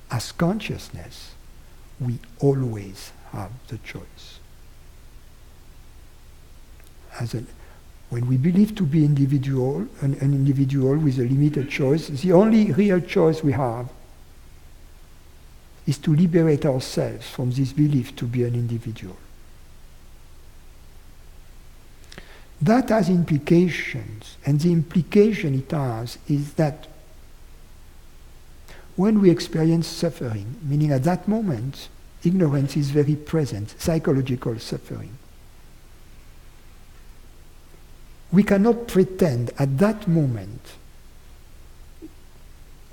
Speaker 1: As consciousness, we always have the choice. When we believe to be individual, an individual with a limited choice, the only real choice we have is to liberate ourselves from this belief to be an individual. That has implications, and the implication it has is that when we experience suffering, meaning at that moment, ignorance is very present, psychological suffering. We cannot pretend at that moment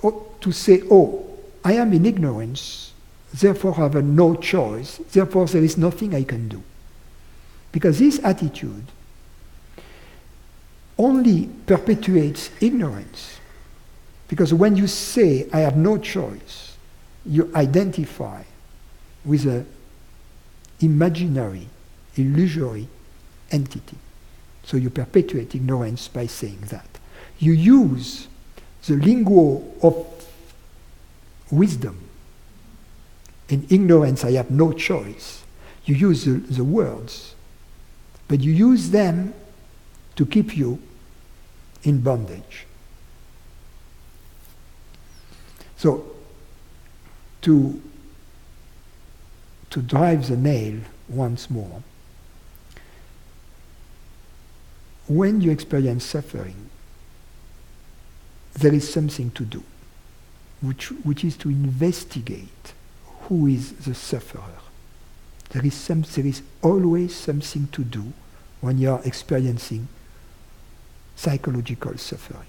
Speaker 1: to say, oh, I am in ignorance, therefore I have no choice, therefore there is nothing I can do. Because this attitude only perpetuates ignorance. Because when you say, I have no choice, you identify with an imaginary, illusory entity. So you perpetuate ignorance by saying that. You use the lingo of wisdom. In ignorance, I have no choice. You use the words, but you use them to keep you in bondage. So, to drive the nail once more, when you experience suffering, there is something to do, which is to investigate who is the sufferer. There is always something to do when you are experiencing psychological suffering.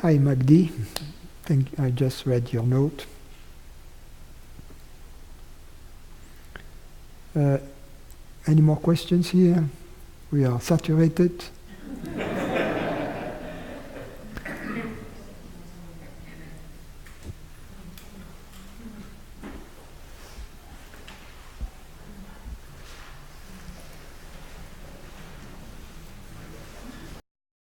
Speaker 1: Hi Magdi, I just read your note. Any more questions here? We are saturated.